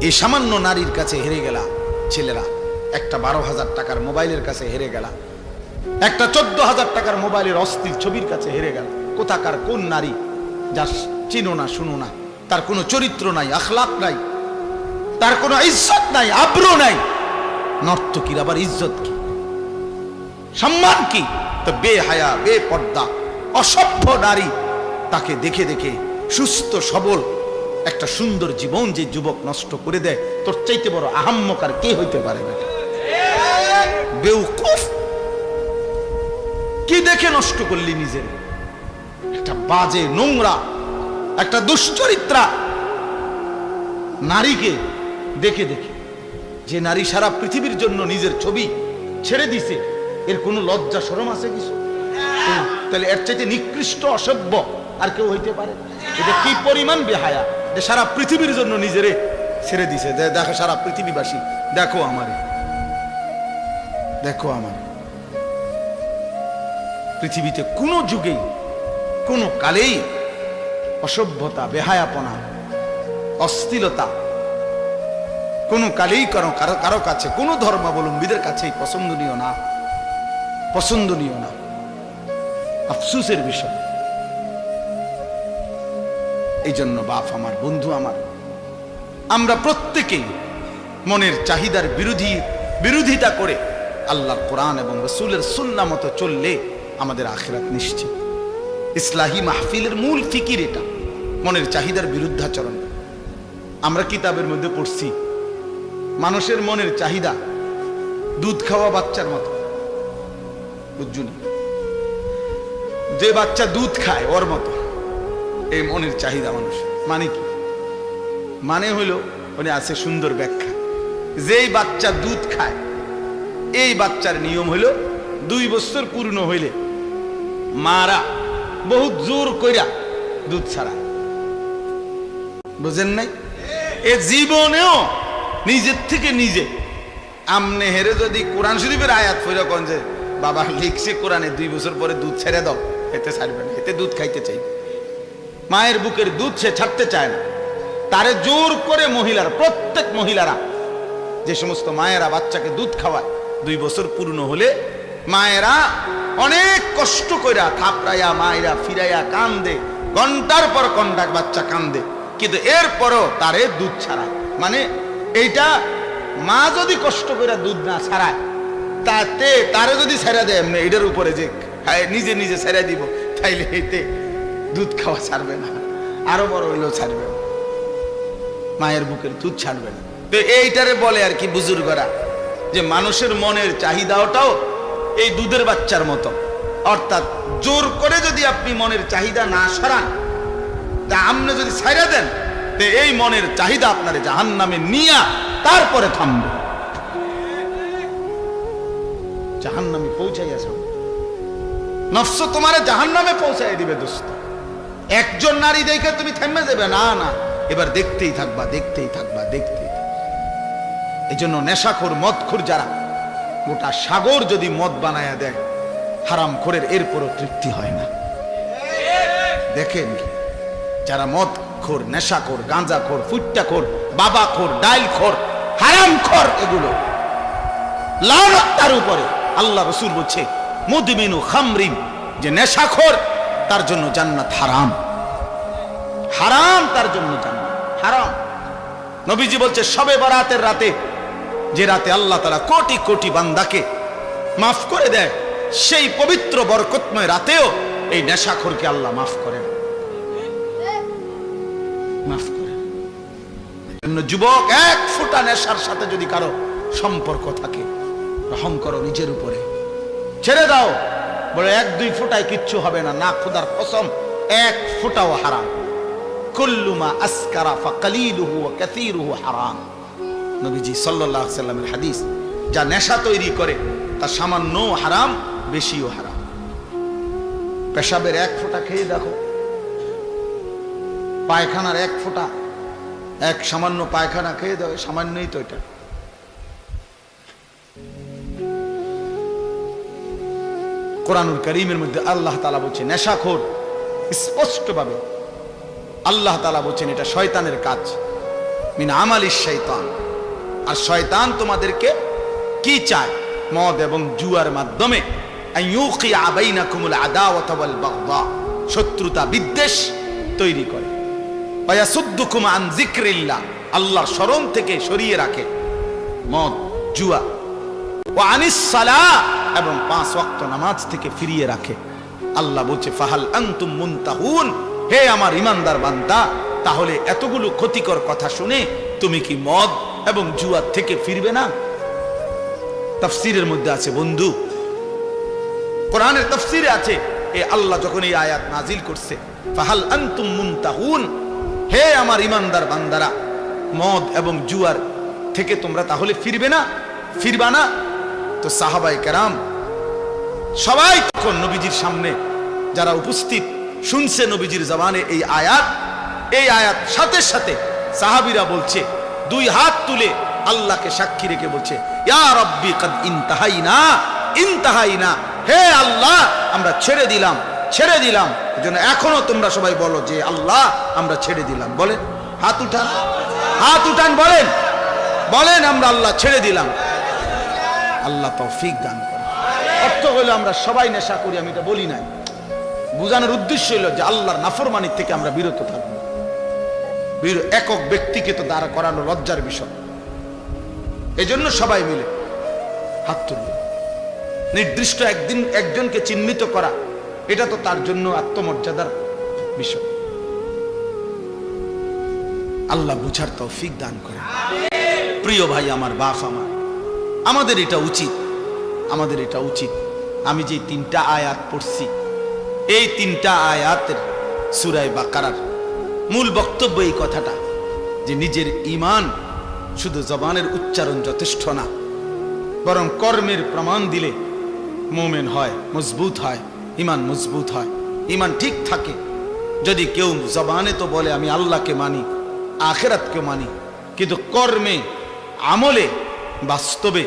এই সামান্য নারীর কাছে হেরে গেলা ছেলেরা, একটা 12,000 টাকার মোবাইলের কাছে হেরে গেলা, একটা 14,000 টাকার মোবাইলের অস্থির ছবির কাছে হেরে গেল। কোথাকার কোন নারী যা চিনো না শুনো না, তার কোনো চরিত্র নাই, আখলাক নাই, তার কোনো ইজ্জত নাই, আব্রু নাই। নর্তকীর আবার ইজ্জত কি, সম্মান কি? তো বেহায়া, বেপর্দা, অসভ্য নারী, তাকে দেখে দেখে সুস্থ সবল একটা সুন্দর জীবন যে যুবক নষ্ট করে দেয়, তোর চাইতে বড় আহাম্মক আর কে হইতে পারে? বেটা বেউকুফ, কি দেখে নষ্ট করলি নিজের? একটা বাজে, নোংরা, একটা দুশ্চরিত্রা নারীকে দেখে দেখে, যে নারী সারা পৃথিবীর জন্য নিজের ছবি ছেড়ে দিছে, এর কোনো লজ্জা শরম আছে কিছু? তাহলে এর চাইতে নিকৃষ্ট অসভ্য আর কেউ হইতে পারে? এটা কি পরিমাণ বেহায়া যে সারা পৃথিবীর জন্য নিজেরে ছেড়ে দিছে। দেখো সারা পৃথিবীবাসী, দেখো আমারে, দেখো আমার। পৃথিবীতে কোনো যুগেই কোনো কালেই অসভ্যতা, বেহায়াপনা, অশ্লীলতা কোনো কালেই কারো কারো কাছে, কোনো ধর্মাবলম্বীদের কাছেই পছন্দনীয় না, পছন্দনীয় না। আফসোসের বিষয়। এই জন্য বাপ আমার, বন্ধু আমার, আমরা প্রত্যেকেই মনের চাহিদার বিরোধিতা করে আল্লাহর কোরআন এবং রাসূলের সুন্নাহ মতো চললে আমাদের আখিরাত নিশ্চিত। ইসলাহি মাহফিলের মূল ফিকির এটা, মনের চাহিদার বিরুদ্ধাচরণ। আমরা কিতাবের মধ্যে পড়ছি, মানুষের মনের চাহিদা দুধ খাওয়া বাচ্চার মতো, বুঝছো না? যে বাচ্চা দুধ খায় ওর মতো এই মনের চাহিদা মানুষ। মানে কি? মানে হইল, উনি আছে সুন্দর ব্যাখ্যা, যেই বাচ্চা দুধ খায় এই বাচ্চার নিয়ম হইল 2 বছর পূর্ণ হইলে মারা বহুত জোর কইরা দুধ ছাড়ায়। বুঝেন নাই? এ জীবনেও নিজের থেকে নিজে আমনে হেরে যদি কোরআন শরীফের আয়াত পড়া কোন যে বাবা লিখছে কোরআনে 2 বছর পরে দুধ ছেড়ে দাও, এতে ছাড়বে না, এতে দুধ খাইতে চাই। মায়ের বুকের দুধ সে ছাড়তে চায় না, তারে জোর করে মহিলারা, প্রত্যেক মহিলারা, যে সমস্ত মায়েরা বাচ্চাকে দুধ খাওয়ায় 2 বছর পূর্ণ হলে মায়েরা অনেক কষ্ট কইরা থাপড়াইয়া মায়েরা ফিরাইয়া কান্দে, ঘন্টার পর ঘন্টা বাচ্চা কান্দে, কিন্তু এরপরও তারে দুধ ছাড়ায়। মানে এইটা মা যদি কষ্ট করে দুধ না ছাড়ায়, তাতে তারে যদি ছেড়ে দেয় এমনি এটার উপরে যে নিজে নিজে ছেড়ে দিব, তাইলে এতে দুধ খাওয়া ছাড়বে না, আরো বড় হইলেও ছাড়বে না, মায়ের বুকের দুধ ছাড়বে না। তো এইটারে বলে আর কি বুজুর্গরা, যে মানুষের মনের চাহিদাটাও এই দুধের বাচ্চার মতো। অর্থাৎ জোর করে যদি আপনি মনের চাহিদা না সরান, তা আপনি যদি ছাইড়া দেন, তো এই মনের চাহিদা আপনার জাহান্নামে নিয়া তারপরে থামবে, জাহান্নামে পৌঁছাইয়া যাবে। নফস তোমারে জাহান্নামে পৌঁছাই দিবে দোস্ত। একজন নারী দেখে তুমি থেমে যাবে না, না, এবার দেখতেই থাকবা, দেখতেই থাকবা, দেখতেই থাকবা। এই জন্য নেশাখোর, মদখোর যারা, গোটা সাগর যদি মদ বানায়া দেয় হারামখোরের, এরপরও তৃপ্তি হয় না। দেখেন যারা মদখোর, নেশাখোর, গাঁজাখোর, ফুট্টাখোর, বাবাখোর, ডাইলখোর, হারামখোর, এগুলো লানত তার উপরে। আল্লাহ রাসূল বলছে মুদমিনু খামরিন, যে নেশাখোর তার জন্য জান্নাত হারাম, হারাম, তার জন্য জান্নাত হারাম। নবীজি বলছে শবে বরাতের রাতে, যে রাতে আল্লাহ তাআলা কোটি কোটি বান্দাকে মাফ করে দেয়, সেই পবিত্র বরকতময় রাতেও এই নেশাখোরকে আল্লাহ মাফ করেন, মাফ করেন। যুবক, 1 ফোঁটা নেশার সাথে যদি কারো সম্পর্ক থাকে, রহম করো নিজের উপরে, ছেড়ে দাও। বলে 1-2 ফোঁটায় কিচ্ছু হবে না, না, খোদার কসম 1 ফোঁটাও হারাম। কুল্লু মা আসকারা ফাকালিলুহু ওয়া কাসীরুহু হারাম। নবীজি সাল্লাল্লাহু আলাইহি সাল্লামের হাদিস, যা নেশা তৈরি করে তা সামান্য হারাম, বেশিও হারাম। পেশাবের 1 ফোঁটা খেয়ে দেখো, পায়খানার 1 ফোঁটা, এক সামান্য পায়খানা খেয়ে দাও, সামান্যই তো এটা। কোরআনুল কারীমের মধ্যে আল্লাহ তাআলা বলছেন নেশাখোর, স্পষ্টভাবে আল্লাহ তাআলা বলছেন এটা শয়তানের কাজ। মিন আমালিশ শাইতান। আর শয়তান তোমাদেরকে কি চায়? মদ এবং জুয়ার মাধ্যমে আইয়ুকিয়া বাইনাকুমুল আদাওয়াতা ওয়াল বাগদা, শত্রুতা বিদ্বেষ তৈরি করে। ওয়া ইয়াসুদ্দুকুম আন যিকরিল্লাহ, আল্লাহর স্মরণ থেকে সরিয়ে রাখে মদ জুয়া। ওয়া আনিস সালাহ, এবং 5 ওয়াক্ত নামাজ থেকে ফিরিয়ে রাখে। আল্লাহ বলছে ফাহাল আনতুম মুনতাহুন, হে আমার ইমানদার বান্দা, তাহলে এতগুলো ক্ষতিকর কথা শুনে তুমি কি মদ এবং জুয়া থেকে ফিরবে না? তাফসীরের মধ্যে আছে বন্ধু, কোরআনের তাফসীরে আছে, এ আল্লাহ যখন এই আয়াত নাজিল করছে ফাহাল আনতুম মুনতাহুন, হে আমার ইমানদার বান্দারা, মদ এবং জুয়ার থেকে তোমরা তাহলে ফিরবে না, ফিরবা না? তো সাহাবায়ে কেরাম সবাই তখন নবীজির সামনে যারা উপস্থিত শুনছে নবীজির জবানে এই আয়াত সাথে সাথে সাহাবীরা বলছে, 2 হাত তুলে আল্লাহকে সাক্ষী রেখে বলছে, ইয়া রাব্বি কাদ ইনতাহাইনা, হে আল্লাহ আমরা ছেড়ে দিলাম। এজন্য এখনো তোমরা সবাই বলো যে আল্লাহ আমরা ছেড়ে দিলাম। বলেন, হাত উঠান, বলেন আমরা আল্লাহ ছেড়ে দিলাম। আল্লাহ তৌফিক দান করেন। অর্থ হলো আমরা সবাই নেশা করি, আমি এটা বলি নাই। বুঝানোর উদ্দেশ্য হলো যে আল্লাহর নাফরমানি থেকে আমরা বিরত থাকবো। একক ব্যক্তিকে তো দাঁড়া করানো লজ্জার বিষয়, এজন্য সবাই মিলে হাত তুলবে। নির্দিষ্ট একজনকে চিহ্নিত করা, এটা তো তার জন্য আত্মমর্যাদার বিষয়। আল্লাহ বুঝার তৌফিক দান করেন। প্রিয় ভাই আমার, বাপ আমার, আমাদের এটা উচিত। আমি যে 3টা আয়াত পড়ছি, এই 3টা আয়াতের সূরা বাকারার মূল বক্তব্য এই কথাটা যে নিজের ঈমান শুধু জবানের উচ্চারণ যথেষ্ট না, বরং কর্মের প্রমাণ দিলে মুমিন হয়, মজবুত হয়, ঈমান মজবুত হয়, ঈমান ঠিক থাকে। যদি কেউ জবানে তো বলে আমি আল্লাহকে মানি, আখিরাতকে মানি, কিন্তু কর্মে আমলে বাস্তবে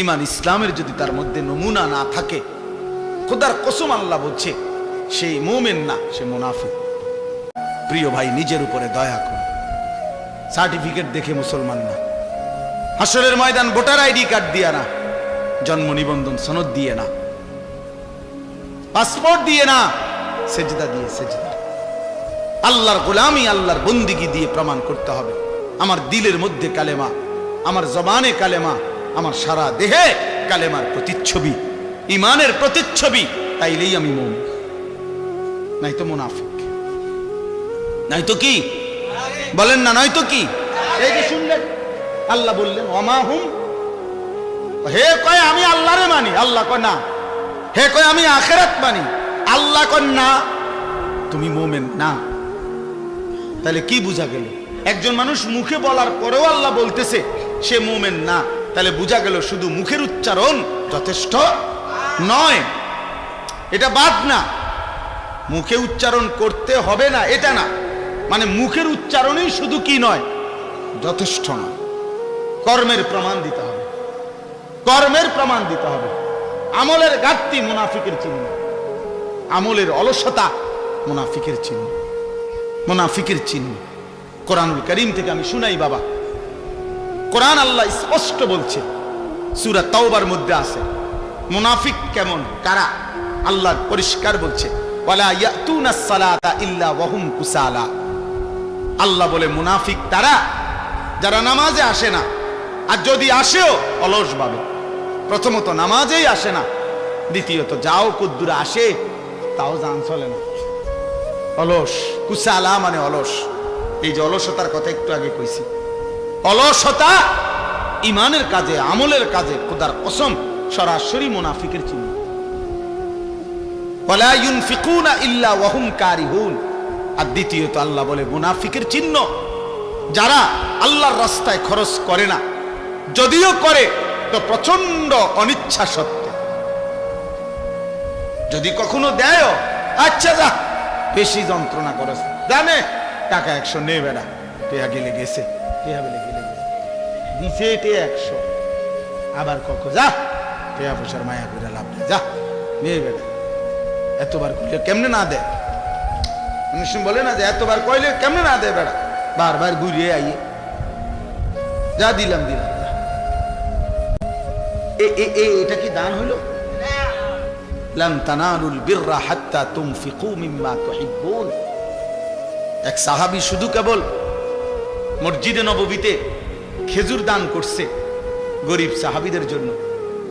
ঈমান ইসলামের যদি তার মধ্যে নমুনা না থাকে, খোদার কসম আল্লাহ বলছে সেই মুমিন না, সে মুনাফিক। প্রিয় ভাই, নিজের উপরে দয়া করুন। সার্টিফিকেট দেখে মুসলমান না, হাসরের ময়দান ভোটার আইডি কার্ড দিয়ে না, জন্ম নিবন্ধন সনদ দিয়ে না, পাসপোর্ট দিয়ে না, সেজদা দিয়ে, সেজদা আল্লাহর গোলামি, আল্লাহর বন্দিগি দিয়ে প্রমাণ করতে হবে আমার দিলের মধ্যে কালেমা, আমার জবানে কালেমা, আমার সারা দেহে কালেমার প্রতিচ্ছবি, ঈমানের প্রতিচ্ছবি, তাইলেই আমি মুমিন, নাই তো মুনাফিক। নাই তো কি বলেন না, নয় তো কি? এই যে শুনলেন আল্লাহ বললেন ওমা হুম, হে কয় আমি আল্লাহরে মানি, আল্লাহ কয় না। হে কয় আমি আখিরাত মানি, আল্লাহ কয় না। তুমি মুমিন না। তাহলে কি বুঝা গেল? একজন মানুষ মুখে বলার পরেও আল্লাহ বলতেছে সে মুমিন না, তাহলে বুঝা গেল শুধু মুখের উচ্চারণ যথেষ্ট নয়। এটা বাদ না, মুখে উচ্চারণ করতে হবে না এটা না, মানে মুখের উচ্চারণই শুধু কি নয়, যথেষ্ট নয়। কর্মের প্রমাণ দিতে হবে, আমলের ঘাটতি মুনাফিকের চিহ্ন, আমলের অলসতা মুনাফিকের চিহ্ন। কোরআনুল কারীম থেকে আমি শুনাই বাবা, কোরআন আল্লাহ স্পষ্ট বলছে, সূরা তাওবার মধ্যে আছে মুনাফিক কেমন, কারা, আল্লাহ পরিষ্কার বলছে ওয়ালা ইয়াতুনাস সালাতা ইল্লা ওয়া হুম কুসালা। আল্লাহ বলে মুনাফিক তারা যারা নামাজে আসে না, আর যদি আসেও অলস ভাবে। প্রথমত নামাজেই আসে না, দ্বিতীয়ত যাও কুদ্দুরে আসে তাও জান চলে না, অলস। কুসালা মানে অলস। এই যে অলসতার কথা একটু আগে কইছি, অলসতা ঈমানের কাজে, আমলের কাজে খোদার কসম সরাসরি মুনাফিকের চিহ্ন। ওয়ালা ইউনফিকুনা ইল্লা ওয়া হুম কারিহুন। আর দ্বিতীয়ত আল্লাহ বলে মুনাফিকের চিহ্ন যারা আল্লাহর রাস্তায় খরচ করে না, যদিও করে তো প্রচন্ড অনিচ্ছা সত্ত্বে। যদি কখনো দেয়, আচ্ছা যা বেশি যন্ত্রণা করস, জানে টাকা 100 নে বেড়া, টেয়া গেলে গেছে, টেয়া বেলে গেলে গেছে, দিছে টেয়া 100, আবার কখন যা টেয়া পয়সার মায়া করে লাভ নেই, যা নে বেড়া। এতবার কইলে কেমনে না দেয়, মানুষ বলে না যে এতবার কইলে কেমনে না দেয় বেড়া, বারবার ঘুরিয়ে আইয়ে যা দিলাম দিলাম। এটা কি দান হইল? লান তানালুল বিররা হাত্তা তুনফিকু মিম্মা তুহিব্বুন। এক সাহাবী শুধু কেবল মসজিদে নববীতে খেজুর দান করছে গরিব সাহাবীদের জন্য।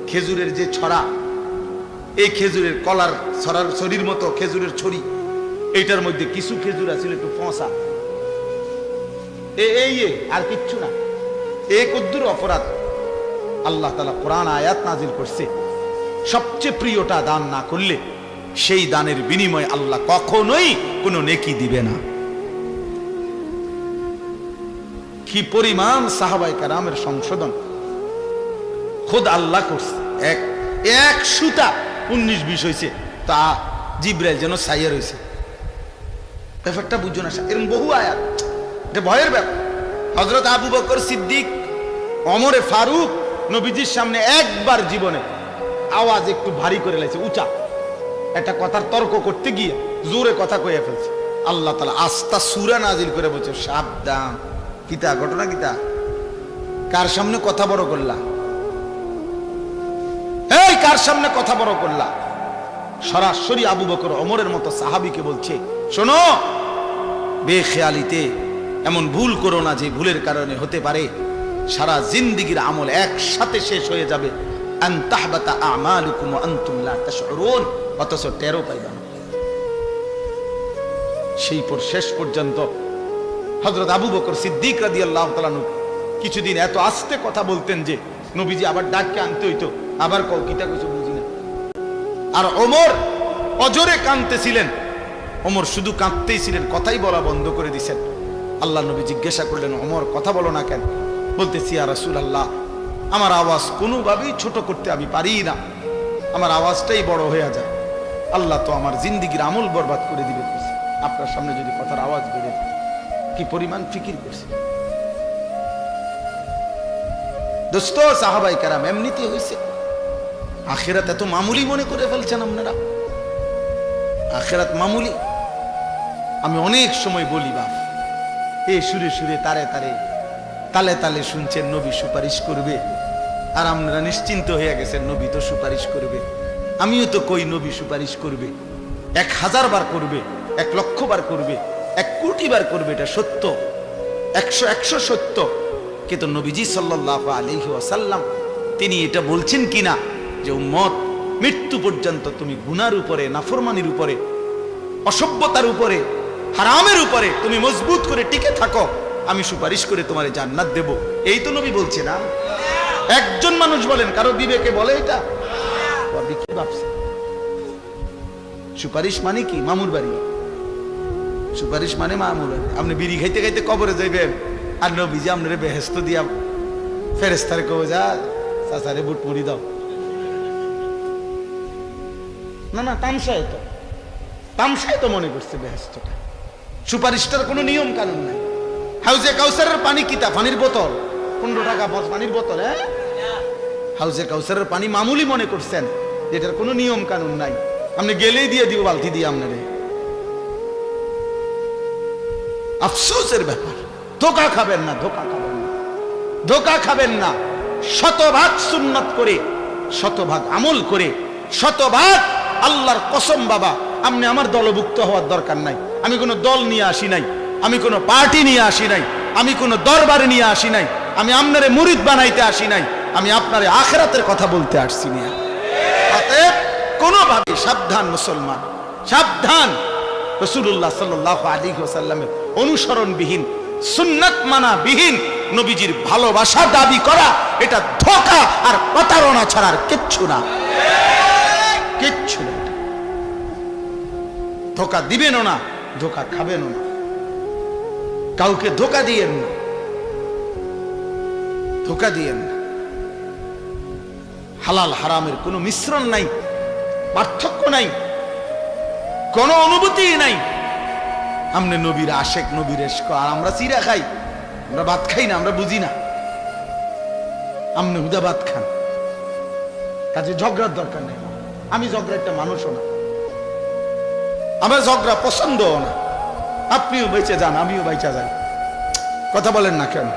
খেজুরের যে ছড়া, এই খেজুরের কলার ছড়ার ছড়ির মতো খেজুরের ছড়ি, এইটার মধ্যে কিছু খেজুর আছে একটু ফসা, এই আর কিচ্ছু না। এই কদ্দুর অপরাধ। আল্লাহ তাআলা কোরআন আয়াত নাজিল করছে, সবচেয়ে প্রিয়টা দান না করলে সেই দানের বিনিময়ে আল্লাহ কখনোই কোনো নেকি দিবে না। কি পরিমাণ সাহাবায়ে কেরামের সংশোধন খোদ আল্লাহ করছে। এক সুতা 19-20 হয়েছে, তা জিবরাইল যেন সাইয়া রয়েছে। ব্যাপারটা বুঝো না, এরকম বহু আয়াত, এটা ভয়ের ব্যাপার। হযরত আবু বকর সিদ্দিক, ওমরে ফারুক নবীজির সামনে একবার জীবনে আওয়াজ একটু ভারী করে লাইছে, উঁচা একটা কথার তর্ক করতে গিয়ে জোরে কথা কইয়া ফেলছে। আল্লাহ তাআলা আস্তা সূরা নাজিল করে বলছে, সাবধান। কিতা ঘটনা কিতা? কার সামনে কথা বড় করলা? এই কার সামনে কথা বড় করলা? সরাসরি আবু বকর ওমরের মতো সাহাবীকে বলছে, শোনো, বেখেয়ালিতে এমন ভুল করো না যে ভুলের কারণে হতে পারে সারা জিন্দেগীর আমল একসাথে শেষ হয়ে যাবে। আন তাহবাতা আমালুকুম ওয়া আনতুম লা তাশউরুন, অথচ টেরও পাইবা না। সেই পর শেষ পর্যন্ত হযরত আবু বকর সিদ্দিক রাদিয়াল্লাহু তাআলা কিছুদিন এত আস্তে কথা বলতেন যে নবীজি আবার ডাককে আনতে হইতো, আবার কও কিতা কিছু বুঝি না। আর ওমর অজরে কাঁদতেছিলেন, ওমর শুধু কাঁদতেই ছিলেন, কথাই বলা বন্ধ করে দিয়েছেন। আল্লাহ নবী জিজ্ঞাসা করলেন, ওমর কথা বলো না কেন? বলতেছি, ইয়া রাসূলুল্লাহ, আমার আওয়াজ কোনোভাবেই ছোট করতে আমি পারি না, আমার আওয়াজটাই বড় হয়ে যায়। আল্লাহ তো আমার জিন্দেগীর আমল বরবাদ করে দিবে, আপনার সামনে যদি কথার আওয়াজ বেড়ে। কি পরিমাণ ফিকির করছে দোস্ত। সাহাবায়ে কেরাম এমনিতে হইছে। আখিরাত এত মামুলি মনে করে ফেলছেন আপনারা। আখিরাত মামুলি। আমি অনেক সময় বলি, বাপ, এই সুরে সুরে তারে তারে তালে তালে শুনছেন নবী সুপারিশ করবে, আর আপনারা নিশ্চিন্ত হয়ে গেছেন নবী তো সুপারিশ করবে। আমিও তো কই নবী সুপারিশ করবে, 1000 বার করবে, 1,00,000 বার করবে, 1 কোটি বার করবে, এটা সত্য, 100 সত্য। কিন্তু নবীজি সাল্লাল্লাহু আলাইহি ওয়াসাল্লাম তিনি এটা বলছেন কিনা যে উম্মত, মৃত্যু পর্যন্ত তুমি গুনার উপরে, নাফরমানির উপরে, অসভ্যতার উপরে, হারামের উপরে তুমি মজবুত করে টিকে থাকো, আমি সুপারিশ করে তোমারে জান্নাত দেব। এই তো নবী বলছে না। একজন মানুষ বলেন, কারো বিবেকে বলে এটা? কি ভাবছে? সুপারিশ মানে কি? মামুর বাড়ি। সুপারিশ মানে মামুর বাড়ি। আপনি বিড়ি খাইতে খাইতে কবরে যাইবেন, আর নবীজি আপনারে বেহেশত দিয়া ফেরেশতারে কবে, যা চাচারে বুট মুড়ি দাও। না না, তামসায় তো মনে করছে বেহেশতটা। সুপারিশটার কোনো নিয়ম কানুন নাই। হাউজে কাউসারের পানি কিতা? পানির বোতল, 15 টাকা পানির বোতল। হ্যাঁ, হাউজে কাউসারের পানি মামুলি মনে করছেন, যেটার কোনো নিয়ম কানুন নাই। আপনি গেলেই দিয়ে দিব বালতি দিয়ে আপনারে। আফসোসের ব্যাপার। ধোকা খাবেন না, ধোকা খাবেন না, ধোকা খাবেন না। শতভাগ সুন্নাত করে, শতভাগ আমল করে, শতভাগ আল্লাহর কসম বাবা, আপনি আমার দলভুক্ত হওয়ার দরকার নাই। আমি কোনো দল নিয়ে আসি নাই, আমি কোনো পার্টি নিয়ে আসি নাই, আমি কোনো দরবারে নিয়ে আসি নাই, আমি আপনারে মুরিদ বানাইতে আসি নাই, আমি আপনারে আখিরাতের কথা বলতে আসছি না। অতএব কোনোভাবে সাবধান মুসলমান, সাবধান। রাসূলুল্লাহ সাল্লাল্লাহু আলাইহি ওয়াসাল্লামের অনুসরণবিহীন, সুন্নাত মানা বিহীন নবীজির ভালোবাসা দাবি করা, এটা ধোঁকা আর প্রতারণা ছাড়া আর কিচ্ছু না, কিচ্ছু না। ধোঁকা দিবেনও না, ধোঁকা খাবেনও না, কাউকে ধোঁকা দিয়েন না, ধোঁকা দিয়েন না। হালাল হারামের কোনো মিশ্রণ নাই, পার্থক্য নাই, কোনো অনুভূতি নাই। আমনে নবীর আশেক, নবীর এশক, আর আমরা চিরা খাই, আমরা ভাত খাই না, আমরা বুঝি না। আমনে হুদা ভাত খান, কাজে ঝগড়ার দরকার নেই। আমি ঝগড়া একটা মানুষও না, আমার ঝগড়া পছন্দও না। আপনিও বেঁচে যান, আমিও বেঁচে যাই, কথা বলেন না কেন?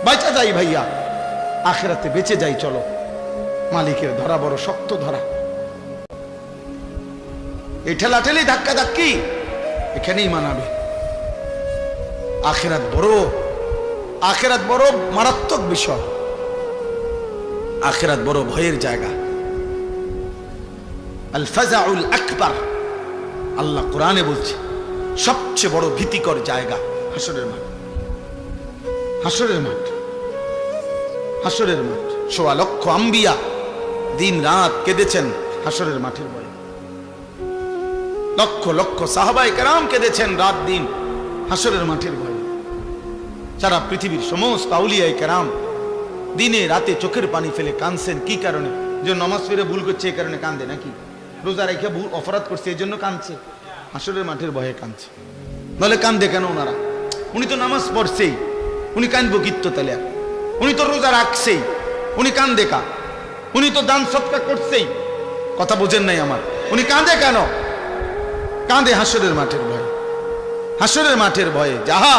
বাঁচা যাই ভাইয়া, আখিরাতে বেঁচে যাই। চলো, মালিকের ধরা বড় শক্ত ধরা। এই ঠেলাঠেলি ধাক্কা ধাক্কি এখানেই মানাবে। আখিরাত বড় মারাত্মক বিষয়। আখিরাত বড় ভয়ের জায়গা। আল ফাজাউল আকবার, আল্লাহ কোরআনে বলছে সবচেয়ে বড় ভীতিকর জায়গা হাসরের মাঠ। হাসরের মাঠ, হাসরের মাঠ। ১৬ লক্ষ আম্বিয়া দিন রাত কেঁদেছেন হাসরের মাঠের ভয়ে। লক্ষ লক্ষ সাহাবায়ে কেরাম কেঁদেছেন রাত দিন হাসরের মাঠের ভয়ে। সারা পৃথিবীর সমস্ত আউলিয়ায়ে কেরাম দিনে রাতে চোখের পানি ফেলে কাঁদছেন। কি কারণে? যে নামাজ পড়ে ভুল করছে এই কারণে কাঁদে, নাকি রোজা রেখে ভুল অপরাধ করছে এই জন্য কাঁদছে? হাসরের মাঠের ভয়ে কাঁদছে। নাহলে কাঁদে কেন ওনারা? উনি তো নামাজ পড়ছেই, উনি কাঁদবো কিত্ত তাহলে? উনি তো রোজা রাখছেই, উনি কাঁদে কা? উনি তো দান সৎকার করছেই। কথা বোঝেন নাই আমার? উনি কাঁদে কেন? কাঁদে হাসরের মাঠের ভয়ে। হাসরের মাঠের ভয়ে যাহা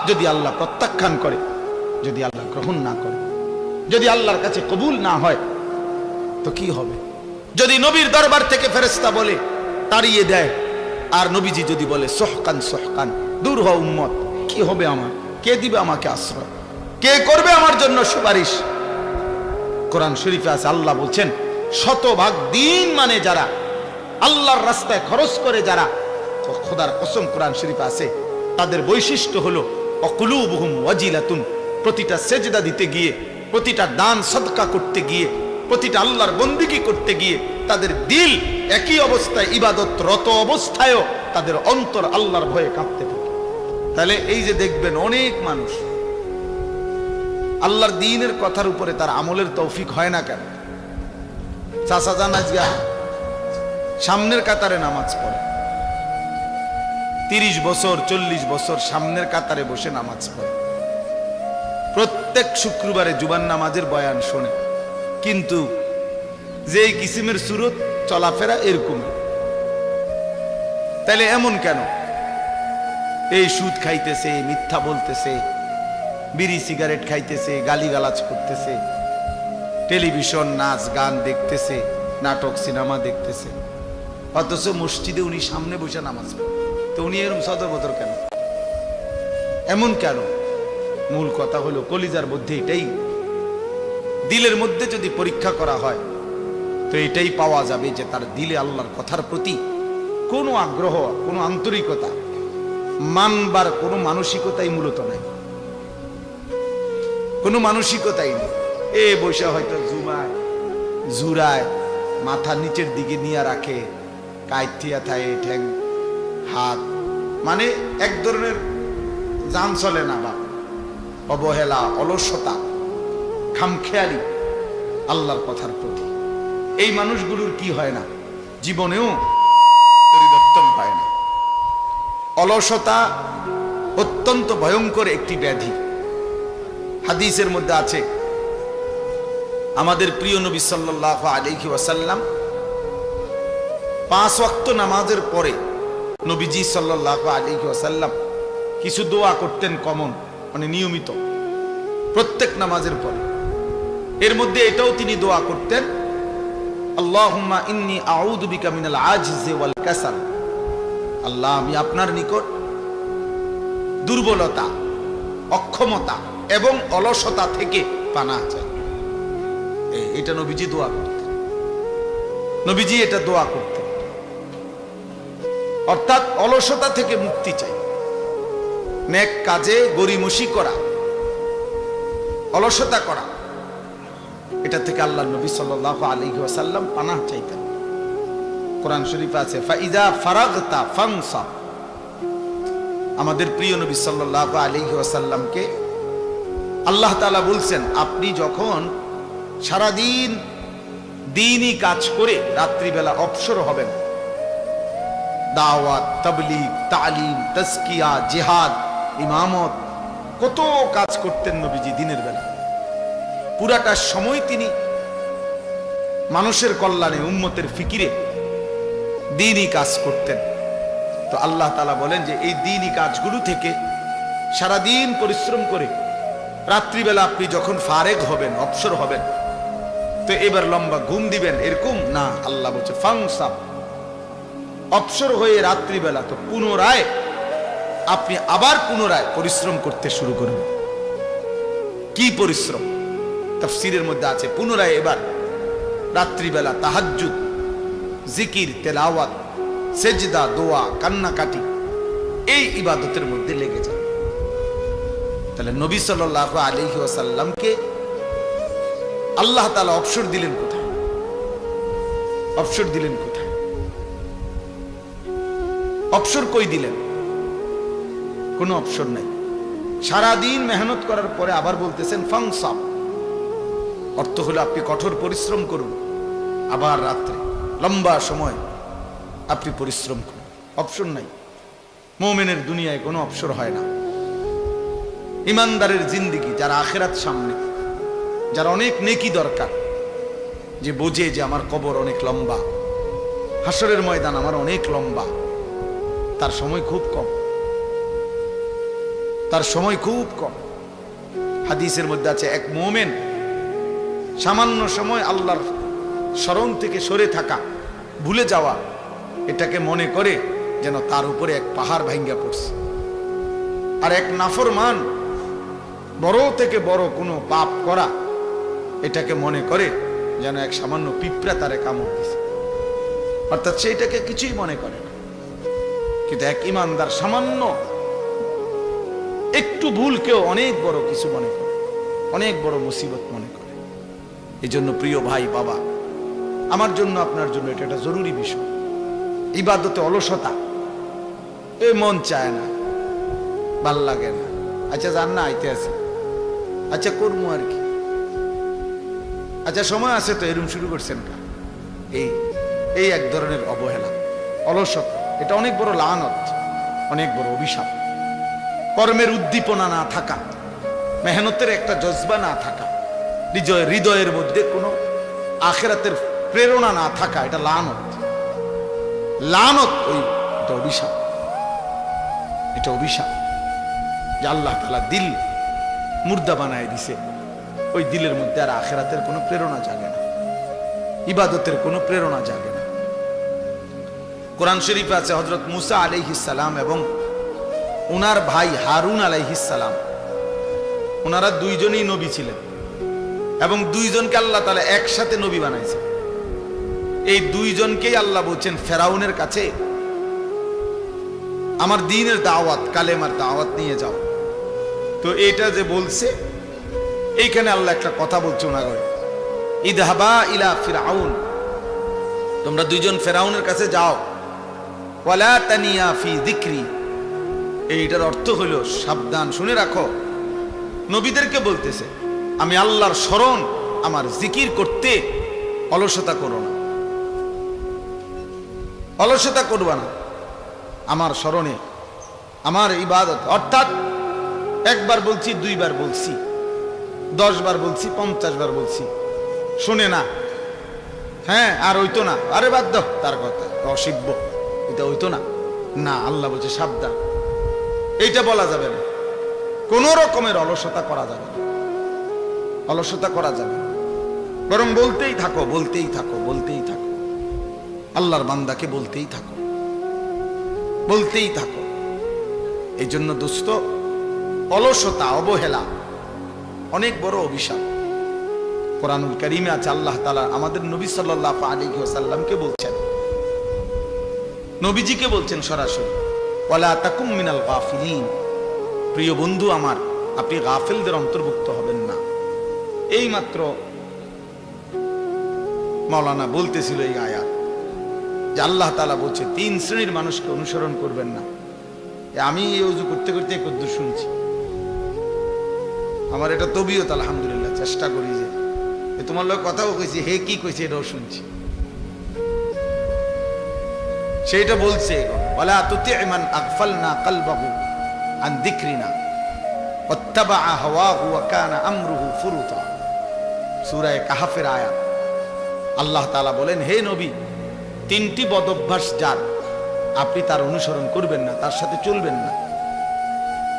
যদি আল্লাহ প্রত্যাখ্যান করে, যদি আল্লাহ গ্রহণ না করে, যদি আল্লাহর কাছে কবুল না হয় তো কি হবে? যদি নবীর দরবার থেকে ফেরেশতা বলে তাড়িয়ে দেয়, আর নবীজি যদি বলে সহকান সহকান, দূর হও উম্মত, কি হবে আমার? কে দিবে আমাকে আশ্রয়? কে করবে আমার জন্য সুপারিশ? কোরআন শরীফে আছে, আল্লাহ বলছেন শতভাগ দিন মানে যারা আল্লাহর রাস্তায় খরচ করে, যারা, খোদার কসম কোরআন শরীফে আছে তাদের বৈশিষ্ট্য হলো অকুলুবুহুম ওয়াজিলাতুন। প্রতিটা সেজদা দিতে গিয়ে, প্রতিটা দান সদকা করতে গিয়ে, প্রতিটা আল্লাহর বন্দিগি করতে গিয়ে তাদের দিল একই অবস্থায়, ইবাদতরত অবস্থায়ও তাদের অন্তর আল্লাহর ভয়ে কাঁপতে থাকে। তাহলে এই যে দেখবেন অনেক মানুষ আল্লাহর দ্বীনের কথার উপরে তার আমলের তৌফিক হয় না কেন? চাচা জান আজকে সামনের কাতারে নামাজ পড়ে, 30 বছর 40 বছর সামনের কাতারে বসে নামাজ পড়ে, প্রত্যেক শুক্রবারে জুবান নামাজের বয়ান শোনে, কিন্তু যে কিসিমের সুরত চলাফেরা এরকম। তাহলে এমন কেন? এই সুদ খাইতেছে, মিথ্যা বলতেছে, বিড়ি সিগারেট খাইতেছে, গালিগালাজ করতেছে, টেলিভিশন নাচ গান দেখতেছে, নাটক সিনেমা দেখতেছে, অথচ মসজিদে উনি সামনে বসে নামাজ পড়ে। তো উনি এরকম সদরবদর কেন? এমন কেন? মূল কথা হলো কলিজার মধ্যে এটাই, দিলের মধ্যে যদি পরীক্ষা করা হয় তো এটাই পাওয়া যাবে যে তার দিলে আল্লাহর কথার প্রতি কোনো আগ্রহ, কোনো আন্তরিকতা, মানবার কোনো মানসিকতাই মূলত নাই। কোনো মানসিকতাই নেই। এ বসে হয়তো জুরায় মাথা নিচের দিকে নিয়ে রাখে, কাইথিয়া থায় ঠ্যাং হাত, মানে এক ধরনের জান চলে না, বা অবহেলা, অলসতা, খামখেয়ালি আল্লাহর কথার প্রতি। এই মানুষগুলোর কি হয় না? জীবনেও পরিবর্তন হয় না। অলসতা অত্যন্ত ভয়ঙ্কর একটি ব্যাধি। হাদিসের মধ্যে আছে, আমাদের প্রিয় নবী সাল্লাল্লাহু আলাইহি ওয়াসাল্লাম 5 ওয়াক্ত নামাজের পরে নবীজি সাল্লাল্লাহু আলাইহি ওয়াসাল্লাম কিছু দোয়া করতেন কমন, মানে নিয়মিত প্রত্যেক নামাজের পরে। এর মধ্যে এটাও তিনি দোয়া করতেন, আল্লাহুম্মা ইন্নী আউযু বিকা মিনাল আজজি ওয়াল কাসাল। আল্লাহ, আমি আপনার নিকট দুর্বলতা, অক্ষমতা এবং অলসতা থেকে পানাহ চাই। এটা নবীজি দোয়া করতেন। নবীজি এটা দোয়া করতেন, অর্থাৎ অলসতা থেকে মুক্তি চাই, নেক কাজে গরিমসি করা, অলসতা করা, এটা থেকে আল্লাহ নবী সাল্লাল্লাহু আলাইহি ওয়াসাল্লাম পানাহ চাইতেন। কোরআন শরীফে আছে, ফাইজা ফারাগতা ফানসাব। আমাদের প্রিয় নবী সাল্লাল্লাহু আলাইহি ওয়াসাল্লামকে আল্লাহ তাআলা বলছেন, আপনি যখন সারাদিন দ্বীনি কাজ করে রাত্রিবেলা অবসর হবেন, দাওয়াত, তাবলীগ, তালিম, তাজকিয়া, জিহাদ, ইমামত, কত কাজ করতেন নবীজি দিনের বেলা। পুরাটা সময় তিনি মানুষের কল্যাণে, উম্মতের ফিকিরে দ্বীনি কাজ করতেন। তো আল্লাহ তাআলা বলেন যে এই দ্বীনি কাজগুলো থেকে সারাদিন পরিশ্রম করে রাত্রিবেলা আপনি যখন ফারেগ হবেন, অবসর হবেন, তো এবার লম্বা ঘুম দিবেন এরকম না। আল্লাহ বলছে ফাংসাব, অবসর হয়ে রাত্রিবেলা তো পুনরায় আপনি আবার পুনরায় পরিশ্রম করতে শুরু করবেন। কি পরিশ্রম? তাফসীরের মধ্যে আছে পুনরায় এবার রাত্রিবেলা তাহাজ্জুদ, জিকির, তেলাওয়াত, সেজদা, দোয়া, কান্নাকাটি, এই ইবাদতের মধ্যে লেগে যান। তাহলে নবী সাল্লাল্লাহু আলাইহি ওয়াসাল্লামকে আল্লাহ তাআলা অবসর দিলেন কোথায়? অবসর দিলেন কোথায়? অবসর কই দিলেন? কোনো অবসর নাই। সারাদিন মেহনত করার পরে আবার বলতেছেন ফাংসাব, অর্থ হলো আপনি কঠোর পরিশ্রম করুন, আবার রাত্রে লম্বা সময় আপনি পরিশ্রম করুন। অবসর নাই। মুমিনের দুনিয়ায় কোনো অবসর হয় না। ইমানদারের জিন্দেগি, যারা আখিরাত সামনে, যার অনেক নেকি দরকার, যে বোঝে যে আমার কবর অনেক লম্বা, হাসরের ময়দান আমার অনেক লম্বা, তার সময় খুব কম, তার সময় খুব কম। হাদিসের মধ্যে আছে এক মুমিন সামান্য সময় আল্লাহর স্মরণ থেকে সরে থাকা, ভুলে যাওয়া, এটাকে মনে করে যেন তার উপরে এক পাহাড় ভাঙ্গা পড়ছে। আর এক নাফরমান বড় থেকে বড় কোনো পাপ করা, এটাকে মনে করে যেন এক সামান্য পিঁপড়া তারে কামড় দিছে। অর্থাৎ সেইটাকে কিছুই মনে করে না। কিন্তু এক ইমানদার সামান্য একটু ভুলকেও অনেক বড় কিছু মনে করে, অনেক বড় মুসিবত মনে করে। এই জন্য প্রিয় ভাই, বাবা, আমার জন্য আপনার জন্য এটা একটা জরুরি বিষয়। ইবাদতে অলসতা, এ মন চায় না, ভাল লাগে না, আচ্ছা যান না, আইতে আছে, আচ্ছা করবো আর কি, আচ্ছা সময় আছে তো, এরম শুরু করছেন কা? এই এক ধরনের অবহেলা, অলসতা, এটা অনেক বড় লানত, অনেক বড় অভিশাপ। কর্মের উদ্দীপনা না থাকা, মেহনতের একটা জজবা না থাকা, হৃদয়ের মধ্যে কোনো আখিরাতের প্রেরণা না থাকা, এটা লানত। লানত, এটা অভিশাপ, এটা অভিশাপ যে আল্লাহ তাআলা দিল মুর্দা বানায় দিছে। ওই দিলের মধ্যে আর আখিরাতের কোনো প্রেরণা জাগে না, ইবাদতের কোনো প্রেরণা জাগে না। কোরআন শরীফে আছে হযরত মুসা আলাইহিস সালাম এবং ওনার ভাই হারুন আলাইহিস সালাম, ওনারা দুইজনই নবী ছিলেন এবং দুইজনকে আল্লাহ তাআলা একসাথে নবী বানাইছে। এই দুইজনকেই আল্লাহ বলছেন ফেরাউনের কাছে আমার দ্বীনের দাওয়াত, কালেমার দাওয়াত নিয়ে যাও। তো এটা যে বলছে, এইখানে আল্লাহ একটা কথা বলছে ওনাকে, ইদহাবা ইলা ফিরআউন, তোমরা দুইজন ফেরাউনের কাছে যাও, ওয়ালা তানিয়া ফি যিকরি। এইটার অর্থ হলো সাবধান, শুনে রাখো। নবীদেরকে বলতেছে আমি আল্লাহর স্মরণ, আমার জিকির করতে অলসতা করো না, অলসতা করবা না আমার স্মরণে, আমার ইবাদত। অর্থাৎ একবার বলছি, দুইবার বলছি, 10 বার বলছি, 50 বার বলছি, শুনে না, হ্যাঁ আর হইতো না, আরে বাদ দাও তার কথা, অসিব্য, এটা হইতো না। না, আল্লাহ বলছে সাবধান, এইটা বলা যাবে না, কোন রকমের অলসতা করা যাবে না, অলসতা করা যাবে না, বরং বলতেই থাকো, বলতেই থাকো, বলতেই থাকো, আল্লাহর বান্দাকে বলতেই থাকো, বলতেই থাকো। এই জন্য দোস্ত, অলসতা, অবহেলা অনেক বড় অভিশাপ। কোরআনুল কারীমে আছে আল্লাহ তাআলা আমাদের নবী সাল্লাল্লাহু আলাইহি ওয়াসাল্লামকে বলছেন, নবীজিকে বলছেন সরাসরি, ওয়ালা তাকুম মিনাল গাফিলিন, প্রিয় বন্ধু আমার, আপনি গাফিলদের অন্তর্ভুক্ত হবেন না। এই মাত্র মাওলানা বলতেছিল এই আয়াত, যে আল্লাহ তাআলা বলছে 3 শ্রেণীর মানুষকে অনুসরণ করবেন না। আমি এই ওযু করতে করতে কদ্দুর শুনছি, আমার এটা তবিয়ত, আলহামদুলিল্লাহ, চেষ্টা করি যে তোমার লোক কথাও কইছি, হে কি কইছে এটাও শুনছি। সেইটা বলছে, ওয়ালা তুতি' মান আগফালনা কলবাহু আন যিকরিনা ওয়াত্তাবা হাওয়াহু ওয়া কানা আমরুহু ফুরুতা। সূরা কাহফের আয়াত। আল্লাহ তাআলা বলেন, হে নবী, 3টি বদ অভ্যাস যার, আপনি তার অনুসরণ করবেন না, তার সাথে চলবেন না,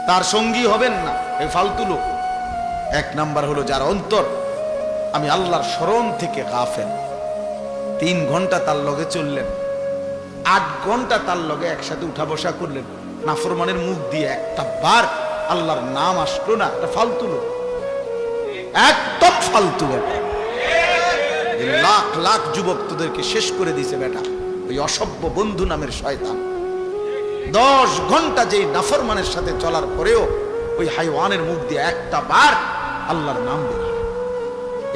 তার সঙ্গী হবেন না, এই ফালতু লোক। এক নাম্বার হলো যার অন্তর আমি আল্লাহর স্মরণ থেকে গাফেল। 3 ঘন্টা তার লগে চললেন, 8 ঘন্টা তার লগে একসাথে উঠা বসা করলেন, নাফরমানের মুখ দিয়ে একটা বার আল্লাহর নাম আসলো না, এটা ফালতু লোক, একদম ফালতু বেটা। লাখ লাখ যুবক তোদেরকে শেষ করে দিছে বেটা, ওই অসভ্য বন্ধু নামের শয়তান। 10 ঘন্টা যেই নাফরমানের সাথে চলার পরেও ওই হাইওয়ানের মুখ দিয়ে একটা বার আল্লাহর নাম বের হয়।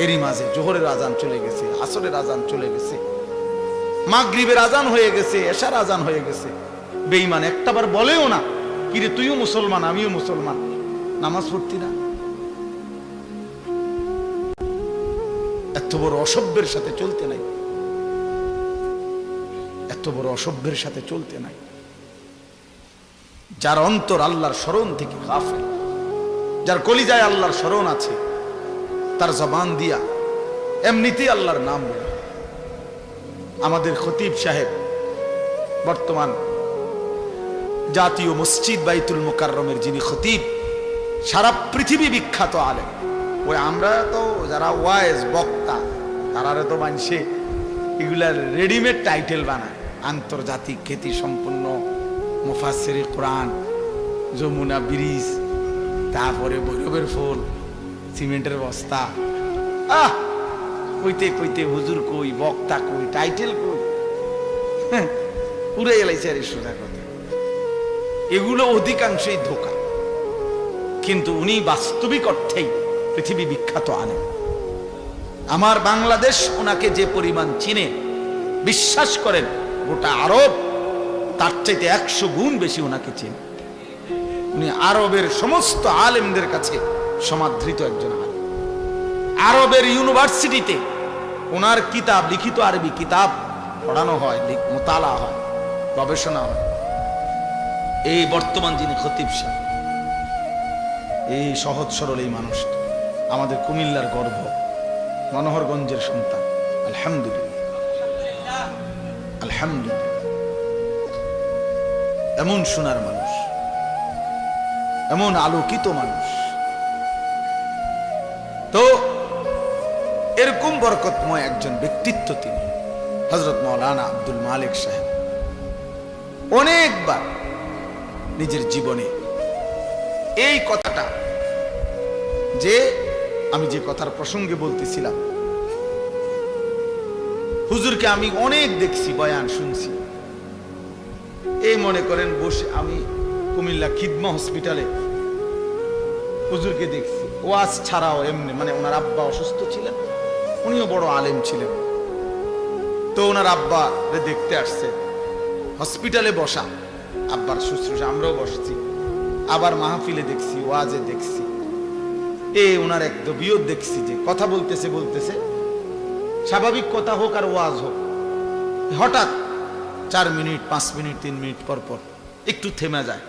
এরই মাঝে জোহরের আজান চলে গেছে, আসরের আজান চলে গেছে, মাগরিবের আজান হয়ে গেছে, এশার আজান হয়ে গেছে। বেঈমান একটাবার বলেও না কিরে তুইও মুসলমান আমিও মুসলমান, নামাজ পড়তি না। এত বড় অসভ্যের সাথে চলতে নাই, এত বড় অসভ্যের সাথে চলতে নাই। যার অন্তর আল্লাহর স্মরণ থেকে গাফেল, যার কলিজায় আল্লাহর স্মরণ আছে, তার জবান দিয়া এমনিতেই আল্লাহর নাম বের হয়। আমাদের খতিব সাহেব বর্তমান জাতীয় মসজিদ বাইতুল মুকাররমের যিনি খতিব, সারা পৃথিবী বিখ্যাত আলেম। ওই আমরা তো যারা ওয়াইজ বক্তা তারা তো মানছে এগুলার রেডিমেড টাইটেল বানায়, আন্তর্জাতিক খ্যাতি সম্পন্ন মুফাসসিরে কোরআন, যমুনা ব্রিজ, তারপরে ভৈরবের ফুল, সিমেন্টের বস্তা, কইতে কইতে হুজুর কই, বক্তা কই, টাইটেল কই, পুরে এলাইছে আর সোজা কথা। এগুলো অধিকাংশই ধোঁকা, কিন্তু উনি বাস্তবিক অর্থেই পৃথিবী বিখ্যাত আলেম। আমার বাংলাদেশ ওনাকে যে পরিমাণ চিনে, বিশ্বাস করেন গোটা আরব তার চাইতে 100 গুণ বেশি ওনাকে চিনে। উনি আরবের সমস্ত আলেমদের কাছে সমাদৃত একজন আলেম। আরবের ইউনিভার্সিটিতে ওনার কিতাব, লিখিত আরবি কিতাব পড়ানো হয়, মোতালা হয়, গবেষণা হয়। এই বর্তমান যিনি খতিব সাহেব, এই সহজ সরল এই মানুষটা আমাদের কুমিল্লার গর্ব, মনোহরগঞ্জের সন্তান। আলহামদুলিল্লাহ, আলহামদুলিল্লাহ, এমন সোনার মানুষ, এমন আলোকিত মানুষ। তো এরকম বরকতময় একজন ব্যক্তিত্ব তিনি হযরত মাওলানা আব্দুল মালিক সাহেব। অনেকবার নিজের জীবনে এই কথাটা, যে আমি যে কথার প্রসঙ্গে বলতেছিলাম, হুজুরকে আমি অনেক দেখছি, বয়ান শুনছি। এই মনে করেন বসে আমি কুমিল্লা খিদমা হসপিটালে হুজুরকে দেখছি, ওয়াজ ছাড়াও এমনি, মানে ওনার আব্বা অসুস্থ ছিলেন, উনিও বড় আলেম ছিলেন। তো ওনার আব্বা দেখতে আসছে, হসপিটালে বসা, আব্বার শুশ্রূষা আমরাও বসছি, আবার মাহফিলে দেখছি, ওয়াজে দেখছি। ওনার এক দবিয়ত দেখছি যে কথা বলতেছে বলতেছে, স্বাভাবিক কথা হোক আর ওয়াজ হোক, হঠাৎ 4 মিনিট 5 মিনিট 3 মিনিট পর পর একটু থেমে যায়,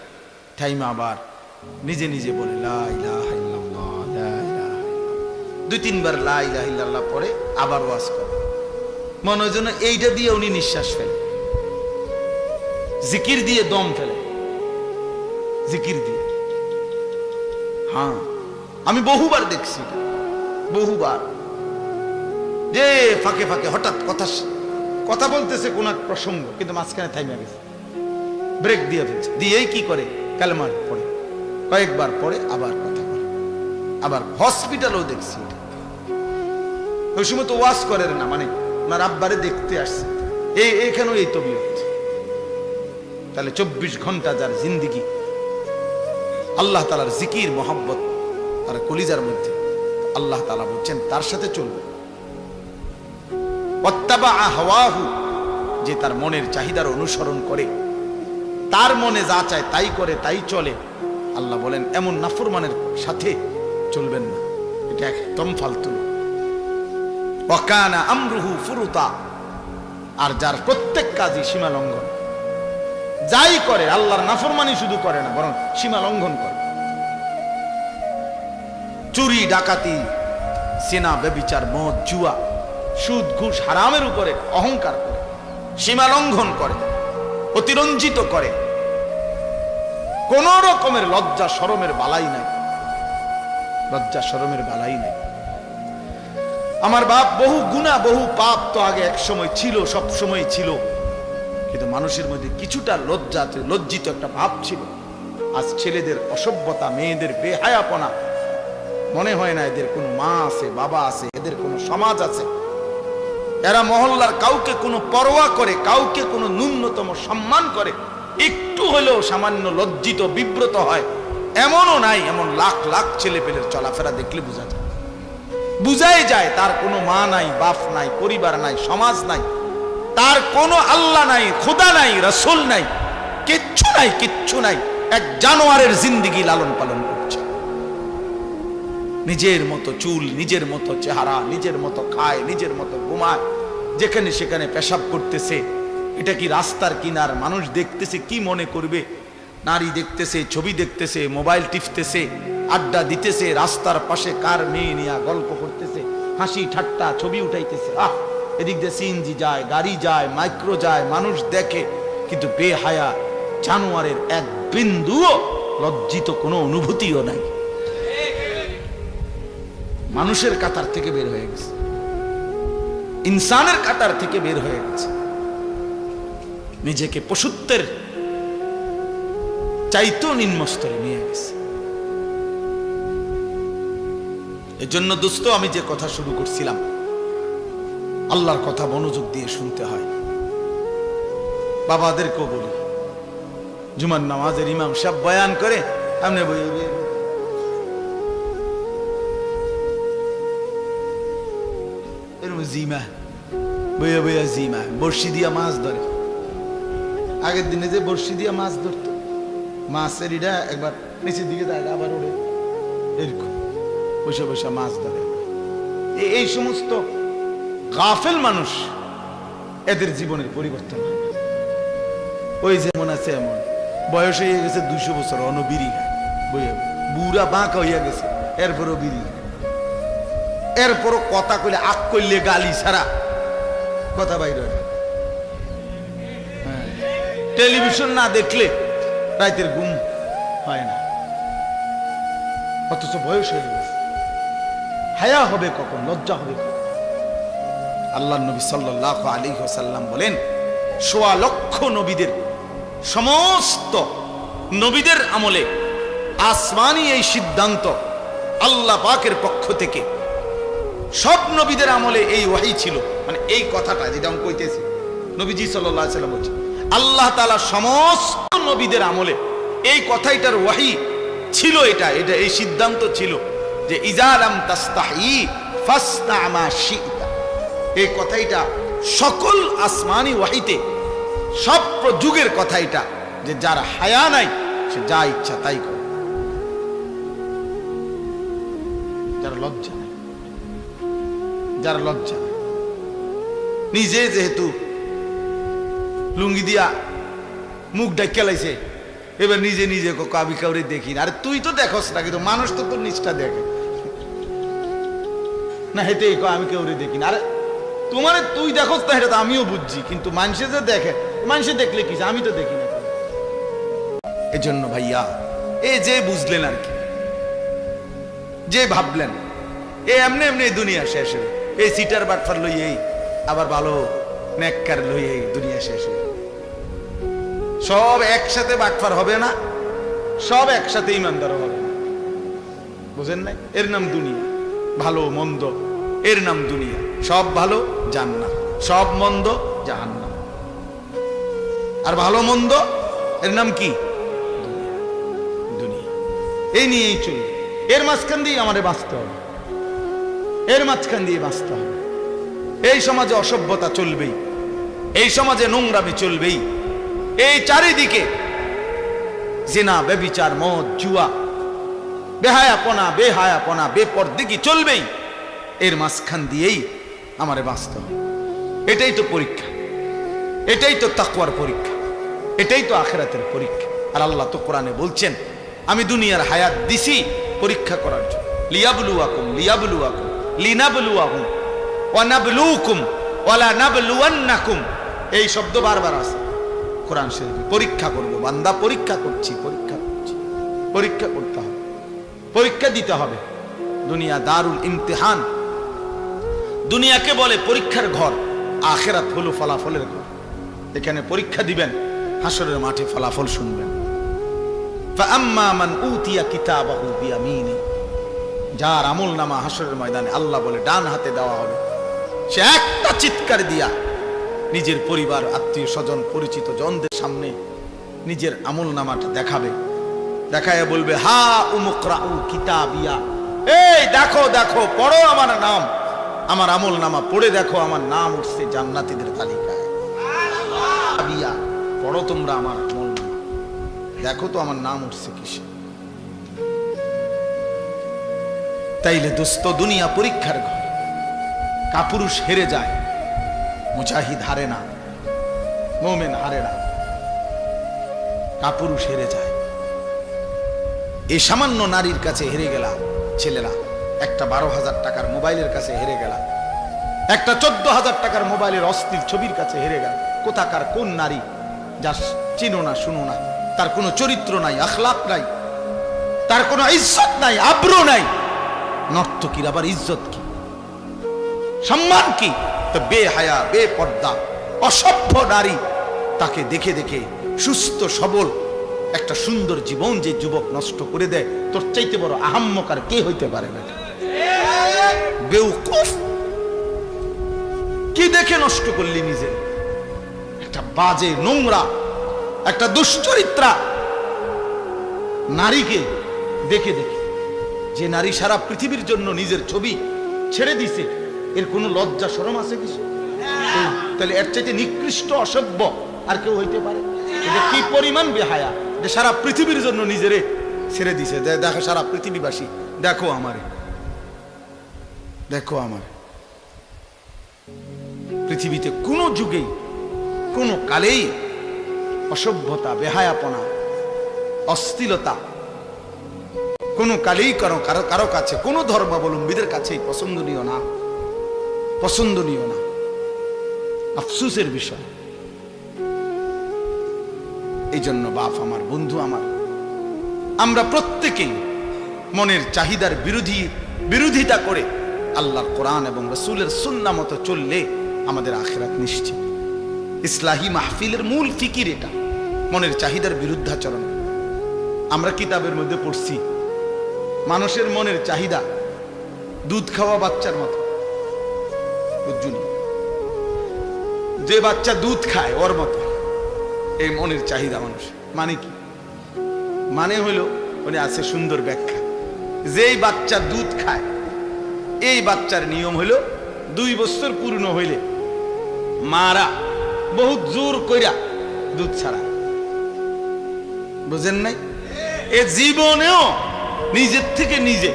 টাইম আবার নিজে নিজে বলে লা ইলাহা ইল্লাল্লাহ, লা ইলাহা ইল্লাল্লাহ, 2-3 বার লা ইলাহা ইল্লাল্লাহ পরে আবার ওয়াজ করে। মনে হয় যেন এইটা দিয়ে উনি নিঃশ্বাস ফেলে, জিকির দিয়ে দম ফেলে, জিকির দিয়ে। হ্যাঁ, আমি বহুবার দেখছি, বহুবার, যে ফাঁকে ফাঁকে হঠাৎ কথা বলতেছে কোন এক প্রসঙ্গ, কিন্তু মাঝখানে থাইমা গেছে, ব্রেক দিয়ে ফেলছে, দিয়েই কি করে কালেমা পড়ে, কয়েকবার পরে আবার কথা বলে। আবার হসপিটালও দেখছি, ওই সময় তো ওয়াজ করে না, মানে ওনার আব্বারে দেখতে আসছে, এইখানেও এই তবিয়ত। তাহলে 24 ঘন্টা যার জিন্দিগি আল্লাহ তাআলার জিকির মোহাব্বত তার কলিজার মধ্যে, আল্লাহ তাআলা বলছেন তার সাথে চলবে। যে তার মনের চাহিদার অনুসরণ করে, তার মনে যা চায় তাই করে, তাই চলে, আল্লাহ বলেন এমন নাফরমানের সাথে চলবেন না, এটা একদম ফালতু। ওয়াকানা আমরুহু ফুরুতা, আর যার প্রত্যেক কাজই সীমা লঙ্ঘন, যাই করে আল্লাহর নাফরমানি শুধু করে না, বরং সীমা লঙ্ঘন করে। চুরি ডাকাতি, সেনা ব্যভিচার, মদ জুয়া, সুদ ঘুষ হারামের উপরে অহংকার করে, সীমা লঙ্ঘন করে, অতিরঞ্জিত করে, কোন রকমের লজ্জা শরমের বালাই নাই। লজ্জা শরমের বালাই নেই। আমার বাপ বহু গুনাহ বহু পাপ তো আগে এক সময় ছিল, সব সময় ছিল, কিন্তু মানুষের মধ্যে কিছুটা লজ্জিত একটা ভাব ছিল। আজ ছেলেদের অসভ্যতা, মেয়েদের বেহায়াপনা, মনে হয় না এদের কোনো মা আছে, বাবা আছে, এদের কোনো সমাজ আছে। এরা মহল্লার কাউকে কোনো পরোয়া করে, কাউকে কোনো ন্যূনতম সম্মান করে, একটু হলেও সামান্য লজ্জিত বিব্রত হয় এমনও নাই। এমন লাখ লাখ ছেলে পেলের চলাফেরা দেখলে বুঝাই যায় তার কোনো মা নাই, বাপ নাই, পরিবার নাই, সমাজ নাই, তার কোনো আল্লাহ নাই, খোদা নাই, রাসূল নাই, কিচ্ছু নাই, কিচ্ছু নাই। এক জানোয়ারের জিন্দেগি লালন পালন করছে। নিজের মতো চুল, নিজের মতো চেহারা, নিজের মতো খায়, নিজের মতো ঘুমায়, যেখানে সেখানে পেশাব করতেছে। এটা কি রাস্তার কিনার? মানুষ দেখতেছে, কি মনে করবে? নারী দেখতেছে, ছবি দেখতেছে, মোবাইল টিপতেছে, আড্ডা দিতেছে, রাস্তার পাশে কার মেয়ে নিয়ে গল্প করতেছে, হাসি ঠাট্টা ছবি উঠাইতেছে। এদিক দিয়ে সিএনজি যায়, গাড়ি যায়, মাইক্রো যায়, মানুষ দেখে, কিন্তু বেহায়া জানোয়ারের এক বিন্দুও লজ্জিত কোনো অনুভূতিও নাই। মানুষের কাতার থেকে বের হয়ে গেছে, ইনসানের কাতার থেকে বের হয়ে গেছে, নিজেকে পশুত্বের চাইতেও নিম্ন স্তরে নিয়ে গেছে। এজন্য দোস্ত, আমি যে কথা শুরু করছিলাম, আল্লাহর কথা মনোযোগ দিয়ে শুনতে হয়। বাবাদেরকেও বলি, জুমার নামাজের ইমাম সাহেব বয়ান করে, আপনি জিমা বইয়া বইয়া জিমা বর্ষি দিয়া মাছ ধরে। আগের দিনে যে বর্ষি দিয়া মাছ ধরতো, মাছের ইটা একবার নিচের দিকে যায়, আবার ওড়ে, এরকম বসে বসে মাছ ধরে। এই সমস্ত গাফেল মানুষ, এদের জীবনের পরিবর্তন হয় না। ওই যেমন আছে এমন, বয়স হয়ে গেছে 200 বছর, অনবিরি বইয়া বুড়া বাঁকা হইয়া গেছে, এরপরও বিড়ি, এরপরও কথা কইলে আক করলে গালি ছাড়া কথা বাইর হয়। টেলিভিশন না দেখলে রাতের ঘুম হয় না, অথচ বয়স হয়ে গেছে। হায়া হবে কখন? লজ্জা হবে কখন? আল্লাহর নবী সাল্লাল্লাহু আলাইহি ওয়াসাল্লাম বলেন, 1.25 লক্ষ নবীদের, সমস্ত নবীদের আমলে আসমানি এই সিদ্ধান্ত আল্লাহ পাকের পক্ষ থেকে, সব নবীদের আমলে এই ওহী ছিল। মানে এই কথাটা যেটা আমি কইতেছি, নবীজি সাল্লাল্লাহু আলাইহি ওয়াসাল্লাম বলছেন, আল্লাহ তাআলা সমস্ত নবীদের আমলে এই কথাটার ওহী ছিল। এটা এই সিদ্ধান্ত ছিল যে ইজা লাম তাস্তাহি ফাসনা মা শি'তা। এই কথাটা সকল আসমানি ওহীতে, সব যুগের কথা এটা, যে যার হায়া নাই সে যা ইচ্ছা তাই করে, যার লজ্জা নাই, যার লজ্জা নাই। নিজে যেহেতু লুঙ্গি দিয়া মুখ ডাক্কা লাইছে, এবার নিজে নিজে আমি কাউরে দেখি না। আরে তুই তো দেখোস না, কিন্তু মানুষ তো তোর নিচটা দেখে না, হেঁটে আমি কাউরে দেখি না। আরে তোমার তুই দেখোস না, এটা তো আমিও বুঝছি, কিন্তু মানুষে যে দেখে, মানুষে দেখলে কি, আমি তো দেখি না। এজন্য ভাইয়া, এ যে বুঝলেন আর কি, যে ভাবলেন এমনি এমনি দুনিয়া শেষ হবে, এই সিটার বাটফার লইয়েই আবার ভালো নেককার লইয়েই দুনিয়া শেষ হবে। সব একসাথে বাটফার হবে না, সব একসাথে ইমানদার হবে না, বুঝেন নাই? এর নাম দুনিয়া। ভালো মন্দ এর নাম দুনিয়া। সব ভালো জান্নাত, সব মন্দ জাহান্নাম। আর ভালো মন্দ এর নাম কি? দুনিয়া। এই নিয়েই চলবে। এর মাঝখান দিয়ে আমাদের বাঁচতে হবে, এর মাঝখান দিয়ে বাঁচতে হবে। এই সমাজে অসভ্যতা চলবেই, এই সমাজে নোংরামি চলবেই, এই চারিদিকে জিনা, ব্যভিচার, মদ, জুয়া, বেহায়াপনা, বেপরদিকি চলবেই। এর মাঝখান দিয়েই আমারে বাঁচতে হবে। এটাই তো পরীক্ষা, এটাই তো তাকওয়ার পরীক্ষা, এটাই তো আখিরাতের পরীক্ষা। আর আল্লাহ তো কোরআনে বলছেন, আমি দুনিয়ার হায়াত দিছি পরীক্ষা করার জন্য। লিয়াবলুয়াকুম লিনাবলুয়াহুম ওয়া নাবলুকুম ওয়ালা নাবলুওয়ান্নাকুম, এই শব্দ বারবার আছে কোরআন শরীফে। পরীক্ষা করবো বান্দা, পরীক্ষা করছি, পরীক্ষা করছি, পরীক্ষা করতে হবে, পরীক্ষা দিতে হবে। দুনিয়া দারুল ইমতিহান, দুনিয়াকে বলে পরীক্ষার ঘর, আখিরাত হলো ফলাফলের ঘর। এখানে পরীক্ষা দিবেন, হাসরের মাঠে ফলাফল শুনবেন। ফাআম্মা মান উতিয়া কিতাবাহু বিয়ামিনি, যার আমলনামা হাসরের ময়দানে আল্লাহ বলে ডান হাতে দেওয়া হবে, সে একটা চিৎকার দিয়া নিজের পরিবার, আত্মীয় স্বজন, পরিচিত জনদের সামনে নিজের আমলনামাটা দেখাবে। দেখায় বলবে, হা উমুকরাউ কিতাবিয়া, এই দেখো দেখো, পড়ো আমার নাম, আমার আমলনামা পড়ে দেখো, আমার নাম উঠছে জান্নাতীদের তালিকায়। পড়ো তোমরা আমার আমলনামা, দেখো তো আমার নাম উঠছে কিসে। তাইলে দোস্ত, দুনিয়া পরীক্ষার ঘর। কাপুরুষ হেরে যায়, মুজাহিদ হারে না, মোমেন হারে না, কাপুরুষ হেরে যায়। এই সামান্য নারীর কাছে হেরে গেলা ছেলেরা, একটা 12,000 টাকার মোবাইলের কাছে হেরে গেলা, একটা 14,000 টাকার মোবাইলের অস্থির ছবির কাছে হেরে গেল। কোথাকার কোন নারী, যা চিনো না, শুনো না, তার কোনো চরিত্র নাই, আখলাক নাই, তার কোনো ইজ্জত নাই, আব্রু নাই। নর্তকীর আবার ইজ্জত কি, সম্মান কি? তো বেহায়া, বেপর্দা, অসভ্য নারী, তাকে দেখে দেখে সুস্থ সবল একটা সুন্দর জীবন যে যুবক নষ্ট করে দেয়, তোর চাইতে বড় আহাম্মক আর কে হইতে পারে না? বেউকুফ, কি দেখে নষ্ট করলি নিজে? একটা বাজে, নোংরা, একটা দুশ্চরিত্রা নারীকে দেখে দেখে, যে নারী সারা পৃথিবীর জন্য নিজের ছবি ছেড়ে দিছে, এর কোনো লজ্জা শরম আছে কিছু? তাহলে এর চাইতে নিকৃষ্ট, অসভ্য আর কেউ হইতে পারে? এটা কি পরিমাণ বেহায়া, যে সারা পৃথিবীর জন্য নিজেরে ছেড়ে দিছে। দেখো সারা পৃথিবীবাসী, দেখো আমারে, দেখো আমার। পৃথিবীতে কোনো যুগেই, কোনো কালেই অসভ্যতা, বেহায়াপনা, অশ্লীলতা কোনো কালেই কারো কাছে, কোনো ধর্মাবলম্বীদের কাছেই পছন্দনীয় না, পছন্দনীয় না। আফসোসের বিষয়। এই জন্য বাপ আমার, বন্ধু আমার, আমরা প্রত্যেকেই মনের চাহিদার বিরোধিতা করে আল্লাহর কোরআন এবং রাসূলের সুন্নাহ মতো চললে আমাদের আখিরাত নিশ্চিত। ইসলাহি মাহফিলের মূল ফিকির এটা, মনের চাহিদার বিরুদ্ধাচরণ। আমরা কিতাবের মধ্যে পড়ছি, মানুষের মনের চাহিদা দুধ খাওয়া বাচ্চার মতো। বুঝুন, যে বাচ্চা দুধ খায় ওর মতো এই মনের চাহিদা মানুষ। মানে কি? মানে হইল, উনি আছে সুন্দর ব্যাখ্যা, যেই বাচ্চা দুধ খায়, এই বাচ্চার নিয়ম হইল 2 বছর পূর্ণ হইলে মারা বহুত জোর কইরা দুধ ছাড়া। বুঝেন নাই? এ জীবনেও নিজের থেকে নিজে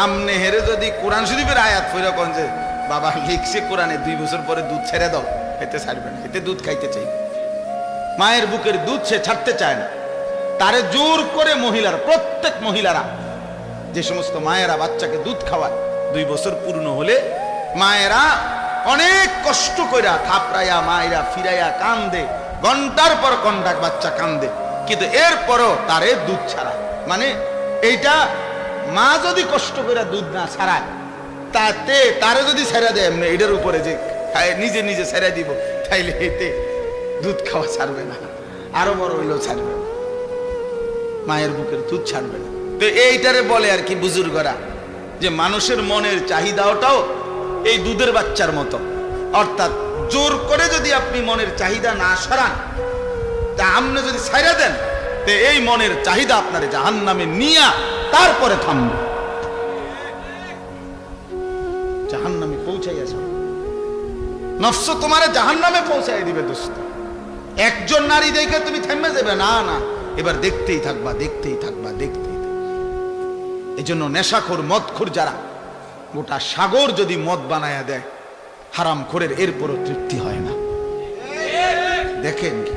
আমনে হেরে যদি কোরআন শরীফের আয়াত পড়া কোন যে বাবা লিখছে কোরআনে 2 বছর পরে দুধ ছেড়ে দাও, এতে ছাড়বে না, এতে দুধ খাইতে চাই। মায়ের বুকের দুধ সে ছাড়তে চায় না, তারে জোর করে মহিলারা, প্রত্যেক মহিলারা, যে সমস্ত মায়েরা বাচ্চাকে দুধ খাওয়ায়, 2 বছর পূর্ণ হলে মায়েরা অনেক কষ্ট কইরা থাপড়াইয়া, মায়েরা ফিরাইয়া কান্দে, ঘন্টার পর ঘন্টা বাচ্চা কান্দে, কিন্তু এরপরও তারে দুধ ছাড়া। মানে এইটা মা যদি কষ্ট করে দুধ না ছাড়ায়, তাতে তারে যদি ছেড়ে দেয় এমনি এটার উপরে যে নিজে নিজে ছেড়ে দিব, তাইলে এতে দুধ খাওয়া ছাড়বে না, আরো বড় হইলেও ছাড়বে না, মায়ের বুকের দুধ ছাড়বে না। তো এইটারে বলে আর কি বুজুর্গরা, যে মানুষের মনের চাহিদাটাও এই দুধের বাচ্চার মতো। অর্থাৎ জোর করে যদি আপনি মনের চাহিদা না সরান, তা আপনি যদি ছাইড়া দেন, তো এই মনের চাহিদা আপনার জাহান্নামে নিয়া তারপরে থামবে, জাহান্নামে পৌঁছাইয়া যাবে। নফস তোমারে জাহান্নামে পৌঁছাই দিবে দোস্ত। একজন নারী দেখে তুমি থেমে যাবে না, না, এবার দেখতেই থাকবা, দেখতেই থাকবা, দেখতেই থাকবা। এই জন্য নেশাখোর, মদখোর যারা, গোটা সাগর যদি মদ বানায়া দেয় হারামখোরের, এরপরও তৃপ্তি হয় না। দেখেন কি,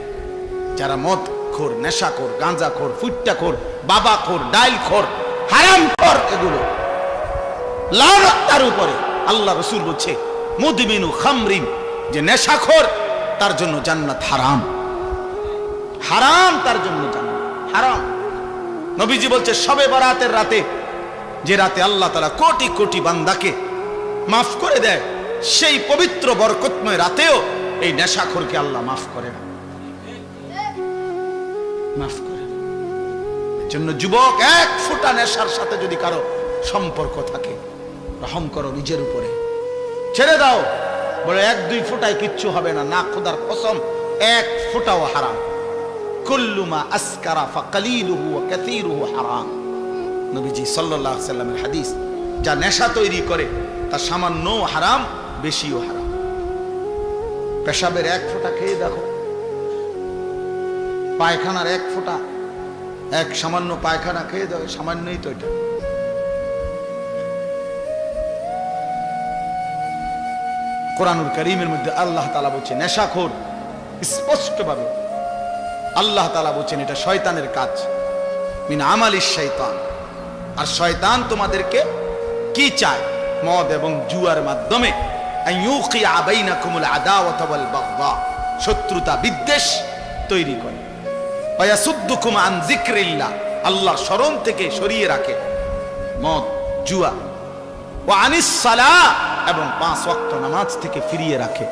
যারা মদখোর, নেশাখোর, গাঁজাখোর, ফুট্টাখোর, বাবাখোর, ডাইলখোর, হারামখোর, এগুলো লানত তার উপরে। আল্লাহ রাসূল বলছে, মুদমিনু খামরিন, যে নেশাখোর তার জন্য জান্নাত হারাম, হারাম, তার জন্য জান্নাত হারাম। নবীজি বলছে, শবে বরাতের রাতে যে রাতে আল্লাহ তাআলা কোটি কোটি বান্দাকে মাফ করে দেয়, সেই পবিত্র বরকতময় রাতেও এই নেশাখোরকে আল্লাহ মাফ করে না, মাফ করে। জন্য যুবক, এক ফোঁটা নেশার সাথে যদি কারো সম্পর্ক থাকে, রহম করো নিজের উপরে, ছেড়ে দাও। বলে এক দুই ফোঁটায় কিচ্ছু হবে না, না খোদার কসম, এক ফোঁটাও হারাম। কুল্লু মা আসকারা ফাকালিলুহু ওয়া কাসীরুহু হারাম। নবীজি সাল্লাল্লাহু আলাইহি সাল্লামের হাদিস, যা নেশা তৈরি করে তা সামান্যও হারাম, বেশিও হারাম। পেশাবের এক ফোঁটা খেয়ে দেখো, পায়খানার এক ফোঁটা, এক সামান্য পায়খানা খেয়ে দেখো, সামান্যই তো এটা। কোরআনুল কারীমের মধ্যে আল্লাহ তাআলা বলছেন নেশাখোর, স্পষ্টভাবে আল্লাহ তাআলা বলছেন এটা শয়তানের কাজ, মিন আমালিশ শয়তান। আর শয়তান তোমাদেরকে কি চায়? মদ এবং জুয়ার মাধ্যমে আইয়ুকিয়া বাইনাকুমুল আদাওয়াতা ওয়াল বাগদা, শত্রুতা বিদ্বেষ তৈরি করে। ওয়ায়াসুদ্দুকুম আন যিকরিল্লাহ, আল্লাহর স্মরণ থেকে সরিয়ে রাখে মদ জুয়া। ওয়া আনিস সালাহ, এবং 5 ওয়াক্ত নামাজ থেকে ফিরিয়ে রাখে।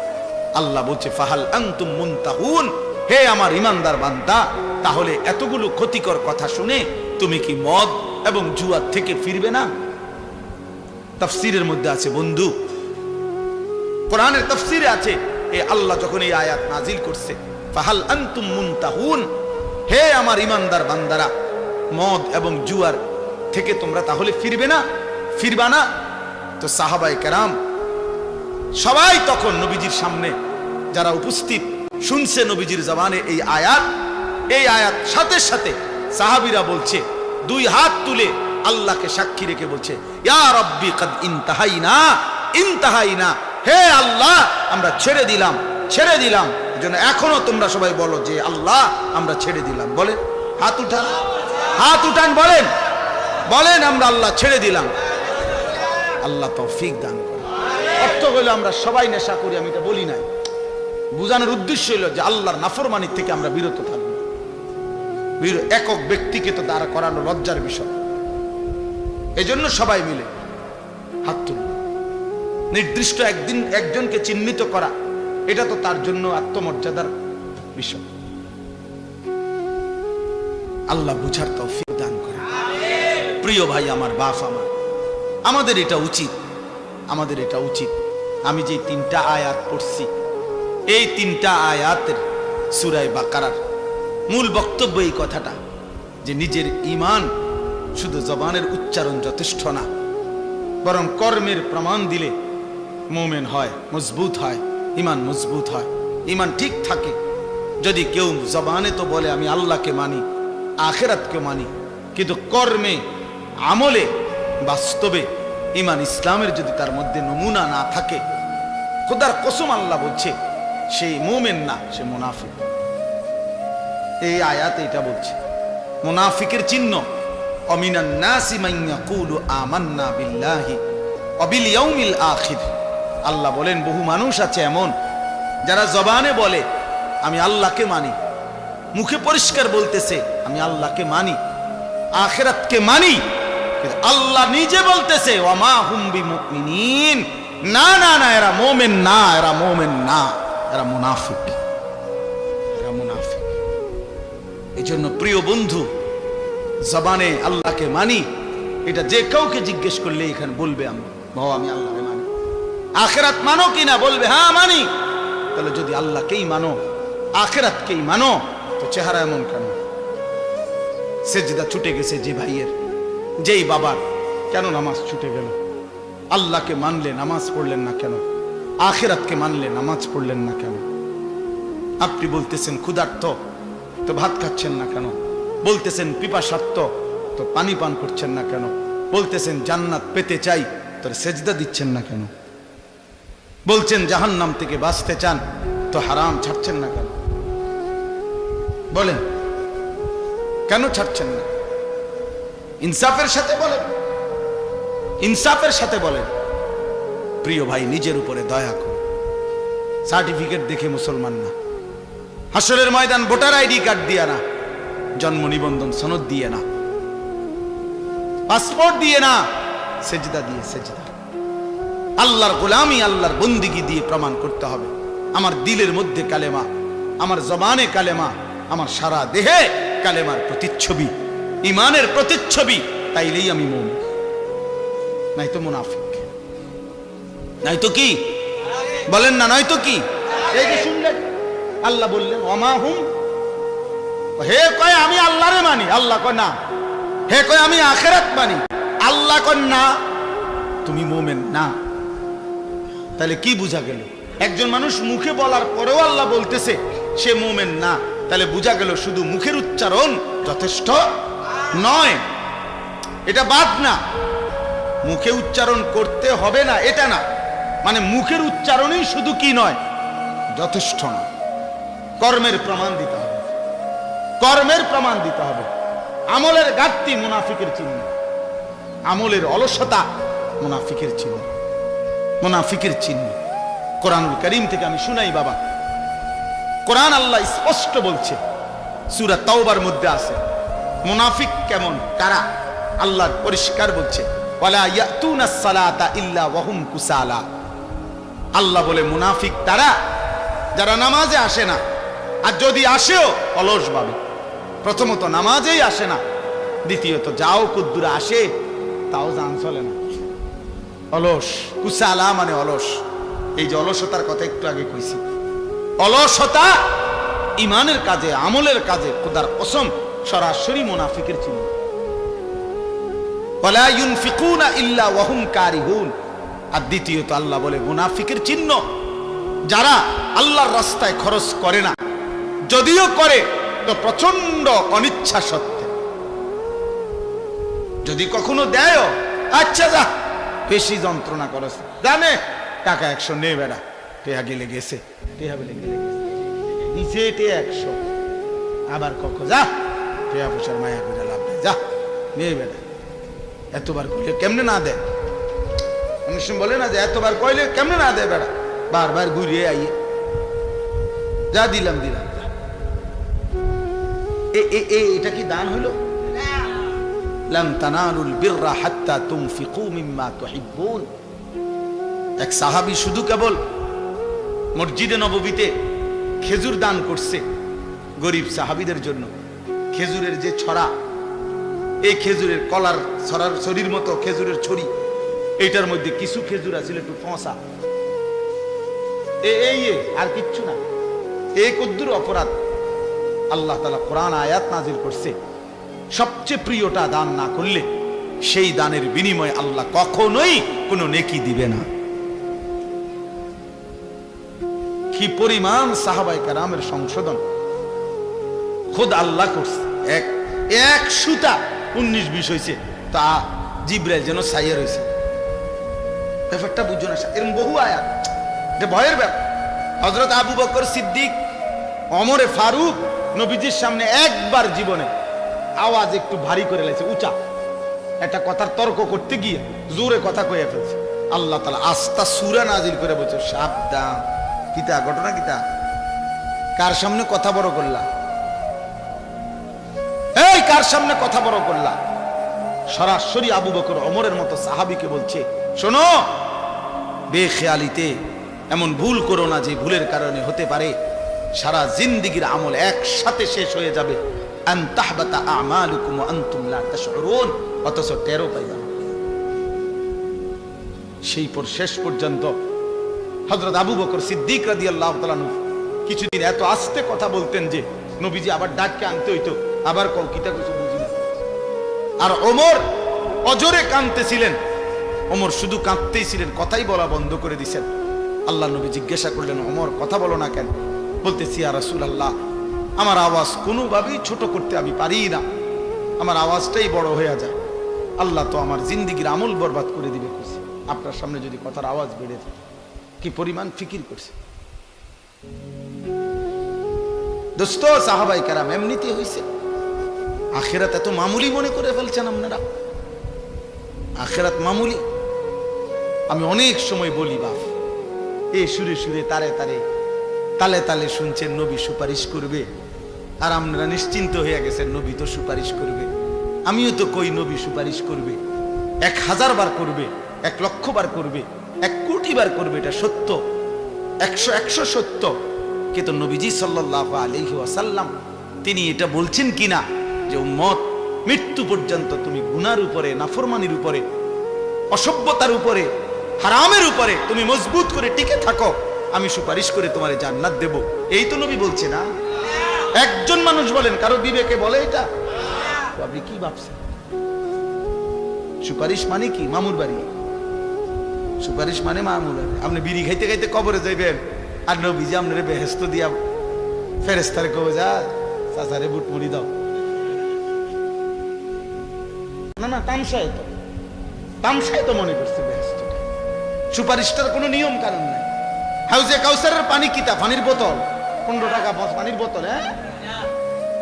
আল্লাহ বলছে ফাহাল আনতুম মুনতাহুন, হে আমার ইমানদার বান্দা, তাহলে এতগুলো ক্ষতিকর কথা শুনে তুমি কি মদ এবং জুয়া থেকে ফিরবে না? তাফসীরের মধ্যে আছে বন্ধু, কোরআনের তাফসীরে আছে, এই আল্লাহ যখন এই আয়াত নাজিল করছে ফাহাল আনতুম মুনতাহুন, হে আমার ইমানদার বান্দারা, মদ এবং জুয়ার থেকে তোমরা তাহলে ফিরবে না, ফিরবা না? তো সাহাবায়ে কেরাম সবাই তখন নবীজির সামনে যারা উপস্থিত শুনছে নবীজির জবানে এই আয়াত সাথে সাথে সাহাবীরা বলছে, 2 হাত তুলে আল্লাহকে সাক্ষী রেখে বলছে, ইয়া রাব্বি কাদ ইনতাহাইনা, হে আল্লাহ আমরা ছেড়ে দিলাম, ছেড়ে দিলাম। এজন্য এখনো তোমরা সবাই বলো যে আল্লাহ আমরা ছেড়ে দিলাম। বলেন, হাত উঠান, হাত উঠান, বলেন, বলেন আমরা আল্লাহ ছেড়ে দিলাম। আল্লাহ তৌফিক দান করে। অর্থ হলো আমরা সবাই নেশা করি, আমি এটা বলি নাই, বুঝানোর উদ্দেশ্য হলো যে আল্লাহর নাফরমানির থেকে আমরা বিরত থাকবো। একক ব্যক্তিকে তো দাঁড়া করানো লজ্জার বিষয়, এজন্য সবাই মিলে হাত তুলব। নির্দিষ্ট একদিন একজনকে চিহ্নিত করা, এটা তো তার জন্য আত্মমর্যাদার বিষয়। আল্লাহ বুঝার তৌফিক দান করে। প্রিয় ভাই আমার, বাপ আমার, আমাদের এটা উচিত, আমাদের এটা উচিত। আমি যে 3টা আয়াত পড়ছি, এই 3টা আয়াতের সূরা বাকারার মূল বক্তব্য এই কথাটা যে নিজের ঈমান শুধু জবানের উচ্চারণ যথেষ্ট না, বরং কর্মের প্রমাণ দিলে মুমিন হয়, মজবুত হয়, ঈমান মজবুত হয়, ঈমান ঠিক থাকে। যদি কেউ জবানে তো বলে আমি আল্লাহকে মানি, আখিরাতকে মানি, কিন্তু কর্মে আমলে বাস্তবে ঈমান ইসলামের যদি তার মধ্যে নমুনা না থাকে, খোদার কসম আল্লাহ বলছে সেই মুমিন না, সে মুনাফিক। এই আয়াতে এটা বলছে মুনাফিকের চিহ্ন, অমিনান নাসি মান ইয়াকুলু আমান্না বিল্লাহি ওয়া বিল ইয়াউমিল আখির। আল্লাহ বলেন বহু মানুষ আছে এমন যারা জবানে বলে আমি আল্লাহকে মানি, মুখে পরিষ্কার বলতেছে আমি আল্লাহকে মানি, আখিরাতকে মানি, কিন্তু আল্লাহ নিজে বলতেছে ওয়া মা হুম বিমুমিনিন, না না না, এরা মুমিন না, এরা মুমিন না, এরা মুনাফিক, এরা মুনাফিক। এজন্য প্রিয় বন্ধু, জবানে আল্লাহকে মানি, এটা যে কাউকে জিজ্ঞেস করলে এখানে বলবে আমি আল্লাহকে মানি। আখিরাত মানো কিনা? বলবে হ্যাঁ মানি। তাহলে যদি আল্লাহকেই মানো, আখিরাতকেই মানো, তো চেহারা এমন কেন? সেজদা ছুটে গেছে যে ভাইয়ের, যেই বাবার, কেন নামাজ ছুটে গেল? আল্লাহকে মানলে নামাজ পড়লেন না কেন? আখিরাতকে মানলে নামাজ পড়লেন না কেন? আপনি বলতেছেন ক্ষুধার্ত, তো ভাত খাচ্ছেন না কেন? বলতেছেন পিপাসার্ত, তো পানি পান করছেন না কেন? বলতেছেন জান্নাত পেতে চাই, তো সেজদা দিচ্ছেন না কেন? বলছেন জাহান্নাম থেকে বাঁচতে চান, তো হারাম ছাড়ছেন না কেন? বলেন কেন ছাড়ছেন না? ইনসাফের সাথে বলেন, ইনসাফের সাথে বলেন। প্রিয় ভাই, নিজের উপরে দয়া করুন। সার্টিফিকেট দেখে মুসলমান না, হাসরের ময়দান ভোটার আইডি কার্ড দিয়ে না, জন্ম নিবন্ধন সনদ দিয়ে না, পাসপোর্ট দিয়ে না, সেজদা দিয়ে সেজদা। আল্লাহর গোলামি, আল্লাহর বন্দিগি দিয়ে প্রমাণ করতে হবে আমার দিলের মধ্যে কালেমা, আমার জবানে কালেমা, আমার সারা দেহে কালেমার প্রতিচ্ছবি, ইমানের প্রতিচ্ছবি, তাইলেই আমি মুমিন, নাই তো মুনাফিক। নাই তো কি বলেন না, নয় তো কি? এই যে শুনলেন আল্লাহ বললেন ওমা হুম, হে কয় আমি আল্লাহরে মানি, আল্লাহ কয় না। হে কয় আমি আখিরাত মানি, আল্লাহ কয় না। তুমি মুমিন না। তাহলে কি বুঝা গেল? একজন মানুষ মুখে বলার পরেও আল্লাহ বলতেছে সে মুমিন না, তাহলে বুঝা গেল শুধু মুখের উচ্চারণ যথেষ্ট নয়। এটা বাদ না, মুখে উচ্চারণ করতে হবে না এটা না, মানে মুখের উচ্চারণই শুধু কি নয়, যথেষ্ট না। কর্মের প্রমাণ দিতে হবে, কর্মের প্রমাণ দিতে হবে। আমলের ঘাটতি মুনাফিকের চিহ্ন, আমলের অলসতা মুনাফিকের চিহ্ন, মুনাফিকের চিহ্ন। কোরআনুল কারীম থেকে আমি শুনাই বাবা, কোরআন আল্লাহ স্পষ্ট বলছে, সূরা তাওবার মধ্যে আছে মুনাফিক কেমন, কারা, আল্লাহ পরিষ্কার বলছে ওয়ালা ইয়াতুনাস সালাতা ইল্লা ওয়া হুম কুসালা। আল্লাহ বলে মুনাফিক তারা যারা নামাজে আসে না, আর যদি আসেও অলস ভাবে। প্রথমত নামাজেই আসে না, দ্বিতীয়ত যাও কুদ্দুরা আসে তাও জান চলে না, অলস। কুসালা মানে অলস। এই যে অলসতার কথা একটু আগে কইছি, অলসতা ইমানের কাজে, আমলের কাজে খোদার কসম সরাসরি মুনাফিকের চিহ্ন। ওয়ালা ইউনফিকুনা ইল্লা ওয়া হুম কারিহুন। আর দ্বিতীয়ত আল্লাহ বলে মুনাফিকের চিহ্ন যারা আল্লাহর রাস্তায় খরচ করে না, যদিও করে তো প্রচন্ড অনিচ্ছা সত্ত্বে। যদি কখনো দেয়, আচ্ছা যা বেশি যন্ত্রণা করছে, জানে টাকা 100 নে বেড়া, টেহা গেলে গেছে, টেহা বলে গেলে গেছে, নিচে টেহা 100, আবার কখন যা টেহা পয়সার মায়া করে লাভ নেই, যা নে বেড়া। এতবার কইলে কেমনে না দেয়? মানুষ বলে না যে এতবার কইলে কেমনে না দেয় বেড়া, বারবার ঘুরিয়ে আইয়ে যা দিলাম দিলাম। এটা কি দান হইল? লান তানালুল বিররা হাত্তা তুনফিকু মিম্মা তুহিব্বুন। এক সাহাবী শুধু কেবল মসজিদে নববীতে খেজুর দান করছে গরিব সাহাবীদের জন্য। খেজুরের যে ছড়া, এই খেজুরের কলার ছড়ার ছড়ির মতো খেজুরের ছড়ি, এইটার মধ্যে কিছু খেজুর আছে একটু ফসা, এই আর কিচ্ছু না। এই কদ্দুর অপরাধ আল্লাহ তাআলা কোরআন আয়াত নাজিল করছে, সবচেয়ে প্রিয়টা দান না করলে সেই দানের বিনিময়ে আল্লাহ কখনোই কোনো নেকি দিবে না। কি পরিমাণ সাহাবায়ে কেরামের সংশোধন খোদ আল্লাহ করছে। এক সুতা 19-20 হয়েছে, তা জিবরাইল যেন সাইয়া রয়েছে। ব্যাপারটা বুঝো না, এরকম বহু আয়াত, এটা ভয়ের ব্যাপার। হযরত আবু বকর সিদ্দিক, ওমরে ফারুক নবীজির সামনে একবার জীবনে আওয়াজ একটু ভারী করে লেছে, উঁচা একটা কথার তর্ক করতে গিয়ে জোরে কথা কয়ে ফেলছে। আল্লাহ তাআলা আস্তা সূরা নাজিল করে বলছে, সাবধান। কিতা ঘটনা কিতা? কার সামনে কথা বড় করলা? এই কার সামনে কথা বড় করলা? সরাসরি আবু বকর ওমরের মতো সাহাবীকে বলছে, শোনো, বেখেয়ালিতে এমন ভুল করো না যে ভুলের কারণে হতে পারে সারা জিন্দেগীর আমল একসাথে শেষ হয়ে যাবে। আন তাহবাতা আমালুকুম ওয়া আনতুম লা তাশউরুন, অথচ টেরও পাইবা। সেই পর শেষ পর্যন্ত হযরত আবু বকর সিদ্দিক রাদিয়াল্লাহু তাআলা কিছুদিন এত আস্তে কথা বলতেন যে নবীজি আবার ডাককে আনতে হইতো, আবার কিতা কিছু বুঝি না। আর ওমর অজরে কাঁদতেছিলেন, ওমর শুধু কাঁদতেই ছিলেন, কথাই বলা বন্ধ করে দিয়েছেন। আল্লাহ নবী জিজ্ঞাসা করলেন, ওমর কথা বলো না কেন? বলতেছি, ইয়া রাসূলুল্লাহ, আমার আওয়াজ কোনোভাবেই ছোট করতে আমি পারি না, আমার আওয়াজটাই বড় হয়ে যায়। আল্লাহ তো আমার জিন্দেগীর আমল বরবাদ করে দিবে, খুশি আপনার সামনে যদি কথার আওয়াজ বেড়ে যায়। কি পরিমাণ ফিকির করছে দোস্ত। সাহাবায়ে কেরাম এমনিতে হইছে। আখিরাত এত মামুলি মনে করে ফেলছেন আপনারা, আখিরাত মামুলি। আমি অনেক সময় বলি, বাপ এই সুরে সুরে তারে তারে তালে তালে শুনছেন নবী সুপারিশ করবে, আর আপনারা নিশ্চিন্ত হয়ে গেছেন নবী তো সুপারিশ করবে। আমিও তো কই নবী সুপারিশ করবে, 1000 বার করবে, 1,00,000 বার করবে, 1 কোটি বার করবে, এটা সত্য, 100 সত্য। কিন্তু নবীজি সাল্লাল্লাহু আলাইহি ওয়াসাল্লাম তিনি এটা বলছেন কিনা যে উম্মত মৃত্যু পর্যন্ত তুমি গুনার উপরে, নাফরমানির উপরে, অসভ্যতার উপরে, হারামের উপরে তুমি মজবুত করে টিকে থাকো, আমি সুপারিশ করে তোমারে জান্নাত দেব। এই তো নবী বলছে না। একজন মানুষ বলেন, কারো বিবেকে বলে এটা? আপনি কি ভাবছেন? সুপারিশ মানে কি? মামুর বাড়ি। সুপারিশ মানে মামুর বাড়ি। আপনি বিড়ি খাইতে খাইতে কবরে যাইবেন, আর নবীজি আপনারে বেহেশত দিয়া ফেরেশতারে কবে, যা চাচারে বুট মুড়ি দাও। না না, তামসায় তো মনে করছে বেহেশতটা। সুপারিশটার কোনো নিয়ম কানুন নাই। হাউজে কাউসারের পানি কিতা? পানির বোতল, 15 টাকা পানির বোতল। হ্যাঁ,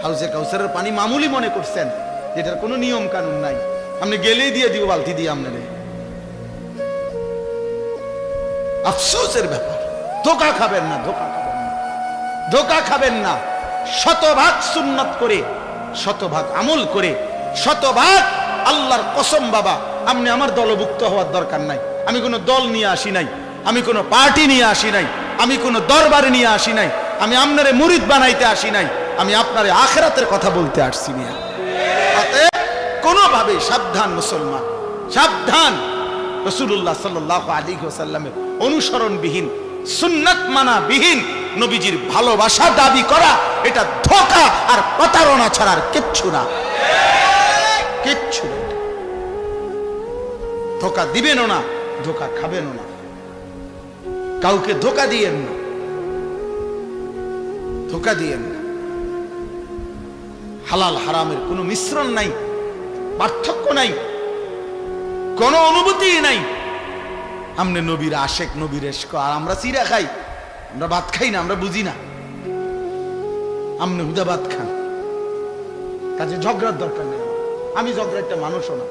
হাউজে কাউসারের পানি মামুলি মনে করছেন, যেটার কোনো নিয়ম কানুন নাই। আপনি গেলেই দিয়ে দিব বালতি দিয়ে আপনারে। আফসোসের ব্যাপার। ধোকা খাবেন না, ধোকা খাবেন না, ধোকা খাবেন না। 100% সুন্নাত করে, 100% আমল করে, 100% আল্লাহর কসম বাবা, আপনি আমার দলভুক্ত হওয়ার দরকার নাই। আমি কোনো দল নিয়ে আসি নাই, আমি কোনো পার্টি নিয়ে আসি নাই, আমি কোনো দরবার নিয়ে আসি নাই, আমি আপনারে মুরিদ বানাইতে আসি নাই, আমি আপনারে আখিরাতের কথা বলতে আসছি না। কোনোভাবে সাবধান মুসলমান, সাবধান। রাসূলুল্লাহ সাল্লাল্লাহু আলাইহি ওয়াসাল্লামের অনুসরণবিহীন, সুন্নাত মানা বিহীন নবীজির ভালোবাসা দাবি করা, এটা ধোঁকা আর প্রতারণা ছাড়া আর কিচ্ছু না, কিচ্ছু না। ধোঁকা দিবেনও না, ধোঁকা খাবেনও না, কাউকে ধোঁকা দিয়েন না, ধোঁকা দিয়েন না। হালাল হারামের কোনো মিশ্রণ নাই, পার্থক্য নাই, কোনো অনুভূতি নাই। আমনে নবীর আশেক, নবীর এশক, আর আমরা চিরা খাই, আমরা ভাত খাই না, আমরা বুঝি না। আমনে হুদা ভাত খান, কাজে ঝগড়ার দরকার নেই। আমি ঝগড়া একটা মানুষও না,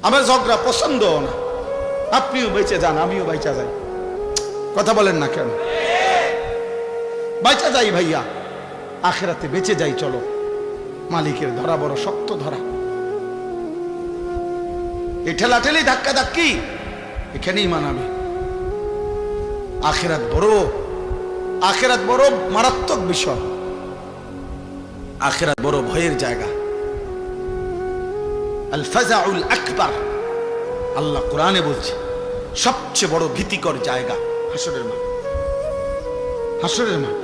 আমার ঝগড়া পছন্দও না। আপনিও বেঁচে যান, আমিও বাইচা যাই। কথা বলেন না কেন? বাইচা যাই ভাইয়া, আখিরাতে বেঁচে যাই। চলো, মালিকের ধরা বড় শক্ত ধরা। এই ঠেলাঠেলি ধাক্কা ধাক্কি এখানেই মানাবে। আখিরাত বড় মারাত্মক বিষয়, আখিরাত বড় ভয়ের জায়গা। আল ফাজাউল আকবার, আল্লাহ কোরআনে বলছে সবচেয়ে বড় ভীতিকর জায়গা হাসরের মাঠ। হাসরের মাঠ,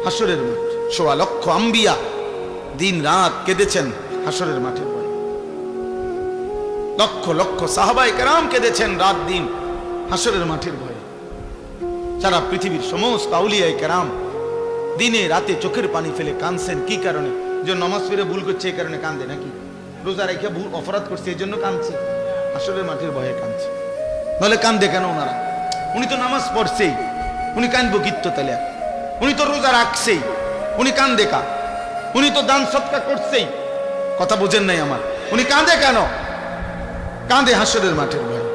হাসরের মাঠ। 1.25 লক্ষ আম্বিয়া দিন রাত কেঁদেছেন হাসরের মাঠের ভয়ে। লক্ষ লক্ষ সাহাবায়ে কেরাম কেঁদেছেন রাত দিন হাসরের মাঠের ভয়ে। সারা পৃথিবীর সমস্ত আউলিয়ায়ে কেরাম দিনে রাতে চোখের পানি ফেলে কাঁদছেন। কি কারণে? যে নামাজ পড়ে ভুল করছে এই কারণে কাঁদে নাকি? রোজা রেখে ভুল অপরাধ করছে এই জন্য কাঁদছে? হাসরের মাঠের ভয়ে কাঁদছে। নাহলে কাঁদে কেন ওনারা? উনি তো নামাজ পড়ছেই, উনি কাঁদবো কিত্ত তাহলে? উনি তো রোজা রাখছেই, উনি কাঁদে কা? উনি তো দান সৎকার করছেই। কথা বুঝেন নাই আমার? উনি কাঁদে কেন? কাঁদে হাসরের মাঠের ভয়ে।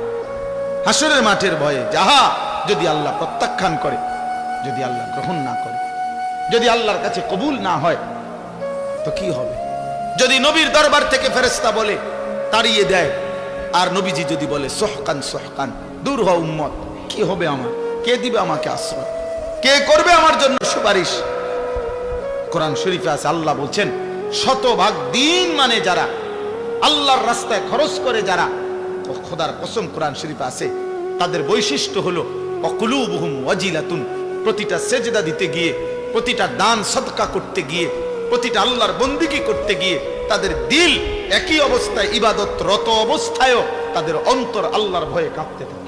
হাসরের মাঠের ভয়ে যাহা যদি আল্লাহ প্রত্যাখ্যান করে, যদি আল্লাহ গ্রহণ না করে, যদি আল্লাহর কাছে কবুল না হয়, তো কি হবে? যদি নবীর দরবার থেকে ফেরেশতা বলে তাড়িয়ে দেয়, আর নবীজি যদি বলে সোহকান সোহকান, দূর হও উম্মত, কি হবে আমার? কে দিবে আমাকে আশ্রয়? কে করবে আমার জন্য সুপারিশ? কোরআন শরীফে আছে, আল্লাহ বলছেন 100% দিন মানে যারা আল্লাহর রাস্তায় খরচ করে, যারা, খোদার কসম কোরআন শরীফে আছে, তাদের বৈশিষ্ট্য হলো অকুলুবুহুম ওয়াজিলাতুন। প্রতিটা সেজদা দিতে গিয়ে, প্রতিটা দান সদকা করতে গিয়ে, প্রতিটা আল্লাহর বন্দিগি করতে গিয়ে তাদের দিল একই অবস্থায়, ইবাদতরত অবস্থায়ও তাদের অন্তর আল্লাহর ভয়ে কাঁপতে থাকে।